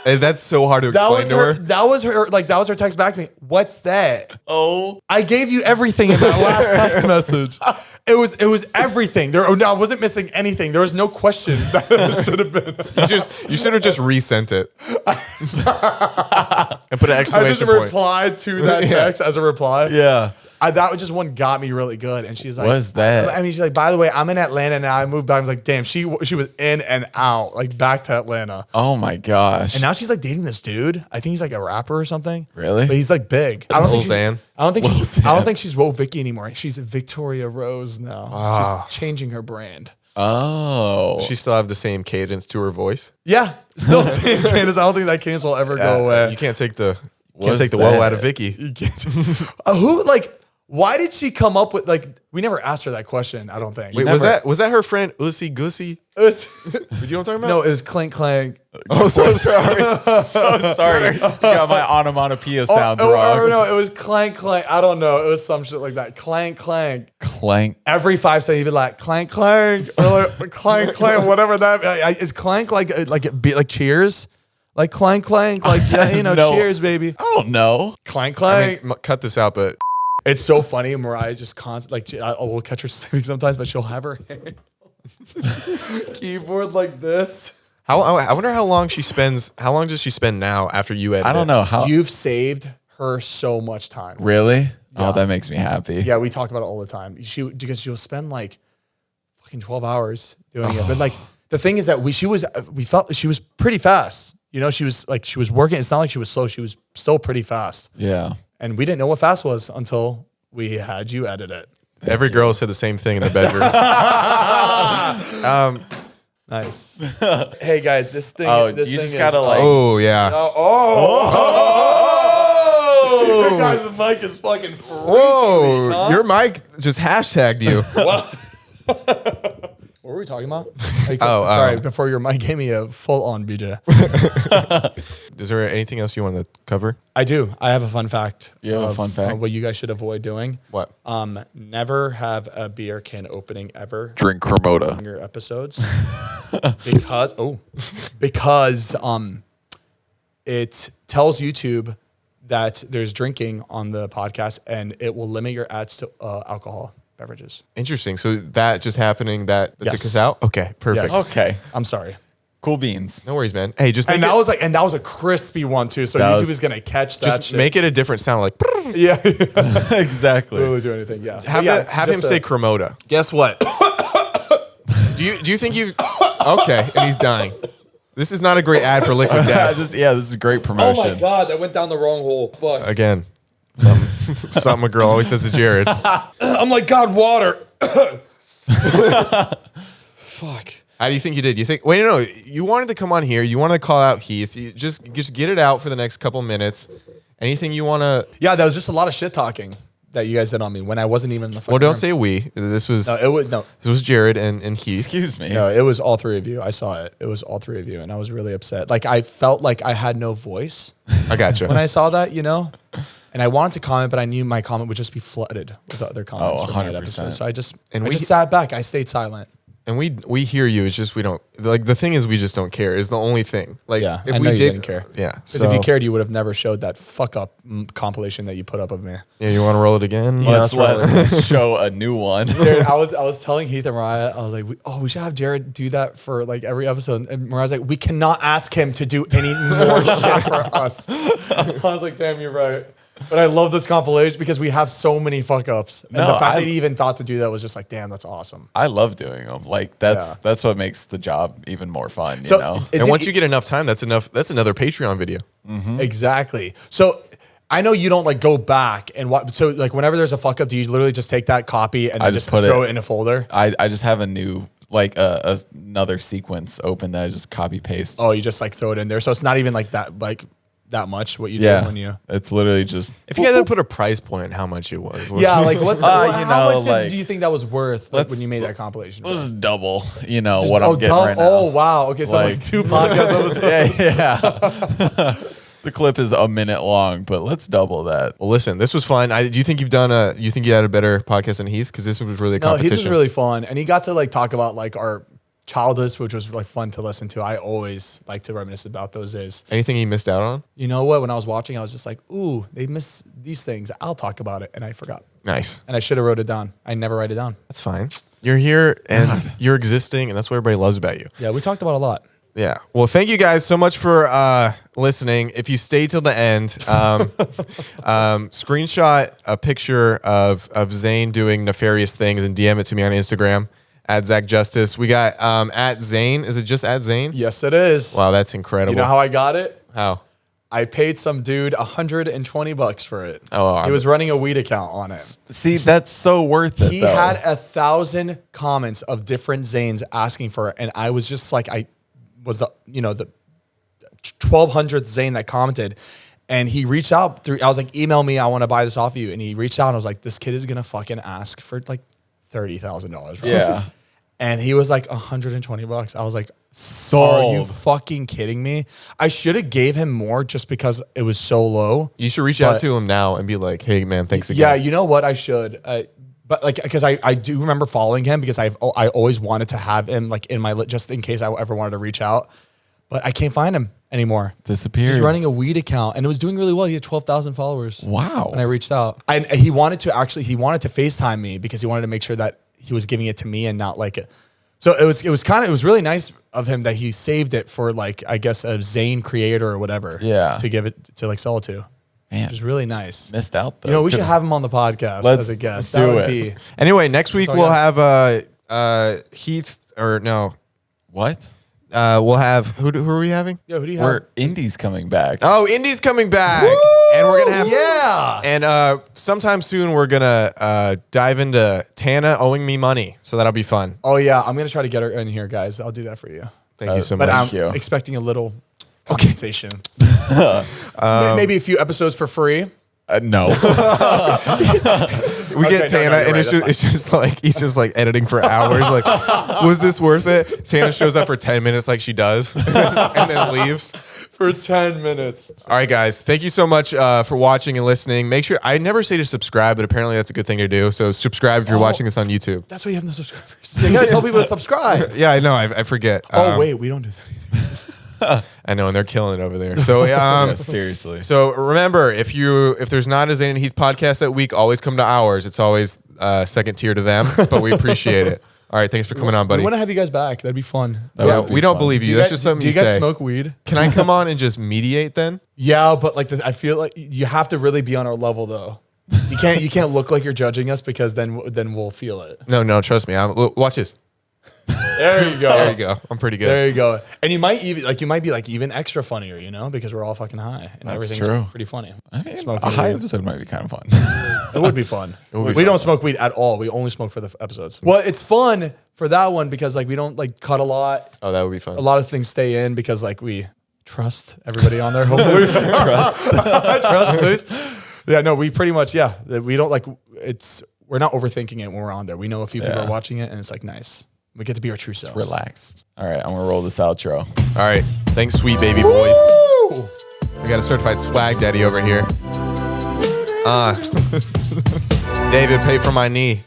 And that's so hard to That explain was to her. her. That was her. Like that was her text back to me. What's that? Oh, I gave you everything in that last text message. It was everything. I wasn't missing anything. There was no question that should have been. You should have just resent it and put an I exclamation just point. replied to that Yeah. text as a reply. yeah. That just one got me really good. And she's like, What's that? I mean, she's like, by the way, I'm in Atlanta now. I moved back. I was like, damn, she was in and out, like back to Atlanta. Oh my gosh. And now she's like dating this dude. I think he's like a rapper or something. Really? But he's like big. I don't think Zane. I don't think Lil she's, I Zane. don't think she's Woe Vicky anymore. She's Victoria Rose now. She's changing her brand. Oh. She still have the same cadence to her voice. Yeah, still same cadence. I don't think that cadence will ever go away. You can't take the What's woe that? out of Vicky. You can't. Who like? Why did she come up with like? We never asked her that question. I don't think. Wait, was that her friend Ussy Gussy? It was, Do you know what I'm talking about? no, it was Clank Clank. Oh, so sorry. So sorry. You got my onomatopoeia sounds wrong. No, it was Clank Clank. I don't know. It was some shit like that. Clank Clank. Clank. Every 5 seconds, he'd be like Clank Clank, or like, Clank Clank, whatever that is. Clank like it be like Cheers, like Clank Clank, like yeah, you know, No. Cheers, baby. I don't know. Clank I Clank. mean, cut this out, but It's so funny. Mariah just we'll catch her sleeping sometimes, but she'll have her hand keyboard like this. I wonder how long she spends. How long does she spend now after you edit? I don't know how. You've saved her so much time. Really? Oh, that makes me happy. Yeah, we talk about it all the time. Because she'll spend like fucking 12 hours doing it. But like the thing is that we felt that she was pretty fast. You know, she was working. It's not like she was slow. She was still pretty fast. Yeah. And we didn't know what fast was until we had you edit it. Every girl said the same thing in the bedroom. Nice. Hey guys, this thing. Oh, this you thing just is, gotta like. Oh yeah. Your guys' mic is fucking freaky. Whoa! huh? Your mic just hashtagged you. What were we talking about? Oh, Before your mic gave me a full on BJ. Is there anything else you want to cover? I do. I have a fun fact. You have a fun fact? What you guys should avoid doing. What? Never have a beer can opening ever Drink Cremota. in your episodes because it tells YouTube that there's drinking on the podcast and it will limit your ads to alcohol beverages. Interesting. So that just happening that took Yes. us out. Okay, perfect. Yes. Okay. I'm sorry. Cool beans. No worries, man. Hey, just make And it, that was a crispy one too. So That YouTube was- is gonna catch that. just shit. make it a different sound. Like yeah. Exactly. Literally do anything. Yeah. have, yeah, have him just say Cremota. Guess what? Do you think you? Okay, and he's dying. This is not a great ad for Liquid Death. this is great Oh promotion. my god, that went down the wrong hole. Fuck. Again, something a girl always says to Jared. I'm like, God, water. Fuck. How do you think you did? You think? Wait, no. You wanted to come on here. You wanted to call out Heath. You just get it out for the next couple minutes. Anything you want to? Yeah, that was just a lot of shit talking that you guys did on me when I wasn't even in the fucking Well, don't room. say we. This was No, this was Jared and Heath. Excuse me. no, it was all three of you. I saw it. It was all three of you, and I was really upset. Like I felt like I had no voice I got you. when I saw that, you know. And I wanted to comment, but I knew my comment would just be flooded with other comments from that 100%. episode. So I just And I we- just sat back. I stayed silent. And we hear you. It's just we don't like. The thing is, we just don't care. Is the only thing. Like, Yeah, if I we know you did didn't care. Yeah. Because So if you cared, you would have never showed that fuck up compilation that you put up of me. yeah, you want to roll it again? Let's show a new one. Dude, I was telling Heath and Mariah, I was like, we should have Jared do that for like every episode. And Mariah's like, we cannot ask him to do any more shit for us. I was like, damn, you're right. But I love this compilation because we have so many fuck ups. And No, the fact I- that he even thought to do that was just like, damn, that's awesome. I love doing them. Like that's Yeah. what makes the job even more fun. So you know. is And it- once you get enough time, that's enough. That's another Patreon video. Exactly. So I know you don't like go back and what. So like whenever there's a fuck up, do you literally just take that copy and I then just just put throw it- it in a folder? I just have a new like another sequence open that I just copy paste. Oh, you just like throw it in there. So it's not even like that much what you do yeah. when you. It's literally just If you had to put a price point on how much it was, Yeah, like what's you how know, much like, do you think that was worth like, when let's- you made that compilation? let's for? just double. You know Just- what I'm getting right now. Oh wow. Okay, so like Like- 2 podcasts episodes. yeah. The clip is a minute long, but let's double that. well, listen, this was fun. Do you think you've done a? You think you had a better podcast than Heath? Because this was really a No, competition. he was really fun, and he got to like talk about like our childhoods, which was like fun to listen to. I always like to reminisce about those days. Anything you missed out on? You know what? When I was watching, I was just like, ooh, they miss these things. I'll talk about it. And I forgot. Nice. And I should have wrote it down. I never write it down. That's fine. You're here and you're existing, and that's what everybody loves about you. Yeah, we talked about a lot. Yeah. Well, thank you guys so much for listening. If you stay till the end, screenshot a picture of Zane doing nefarious things and DM it to me on Instagram at Zach Justice. We got at Zane. Is it just at Zane? Yes, it is. Wow, that's incredible. You know how I got it? How? I paid some dude $120 for it. Oh, he was running a weed account on it. See, that's so worth it. He though. had 1,000 comments of different Zanes asking for it, and I was just like, I was the 1,200th Zane that commented, and he reached out through. I was like, email me, I want to buy this off you, and he reached out, and I was like, this kid is gonna fucking ask for like $30,000. Yeah, and he was like $120. I was like, sold. Are you fucking kidding me? I should have gave him more just because it was so low. You should reach out to him now and be like, hey man, thanks again. Yeah, you know what? I should. But like, because I do remember following him because I always wanted to have him like in my just in case I ever wanted to reach out, but I can't find him anymore. Disappeared. He's running a weed account and it was doing really well. He had 12,000 followers. Wow. And I reached out. And he wanted to FaceTime me because he wanted to make sure that he was giving it to me and not like it. So it was really nice of him that he saved it for like, I guess a Zane creator or whatever. Yeah. To give it to like sell it to. Man, which is really nice. Missed out though. You know, we should have him on the podcast as a guest. Let's That do would it. be. Anyway, next week all we'll I have Heath or no. What? We'll have who are we having? Yeah, who do you have? We're Indy's coming back. Oh, Indy's coming back. And we're gonna have And sometime soon we're gonna dive into Tana owing me money. So that'll be fun. Oh yeah, I'm gonna try to get her in here, guys. I'll do that for you. Thank you so But much. I'm expecting a little compensation. Maybe a few episodes for free. No. We get Tana, and you're right, it's just like he's just like editing for hours. Like, was this worth it? Tana shows up for 10 minutes, like she does, and then leaves For 10 minutes. All right, guys, thank you so much for watching and listening. Make sure I never say to subscribe, but apparently that's a good thing to do. So subscribe if you're watching this on YouTube. That's why you have no subscribers. You gotta tell people to subscribe. Yeah, I know. I forget. Oh wait, we don't do that. I know, and they're killing it over there. So Yeah, seriously. So remember, if there's not a Zane and Heath podcast that week, always come to ours. It's always second tier to them, but we appreciate it. All right, thanks for coming on, buddy. We want to have you guys back. That'd be fun. We don't believe you. That's just something Do you you guys say. smoke weed? Can I come on and just mediate then? Yeah, but like I feel like you have to really be on our level though. You can't look like you're judging us because then we'll feel it. No, trust me. Watch this. There you go. There you go. I'm pretty good. There you go. And you might be like even extra funnier, because we're all fucking high and That's everything's true. pretty funny. A high episode might be kind of fun. It would be fun. would be We fun. don't smoke weed at all. We only smoke for the episodes. Well, it's fun for that one because like we don't like cut a lot. Oh, that would be fun. A lot of things stay in because like we trust everybody on there. Hopefully, trust, please. Yeah, no, we pretty much we don't like we're not overthinking it when we're on there. We know a few people are watching it and it's like nice. We get to be our true selves. Relaxed. All right, I'm gonna roll this outro. All right. Thanks, sweet baby boys. We got a certified swag daddy over here. David, pay for my knee.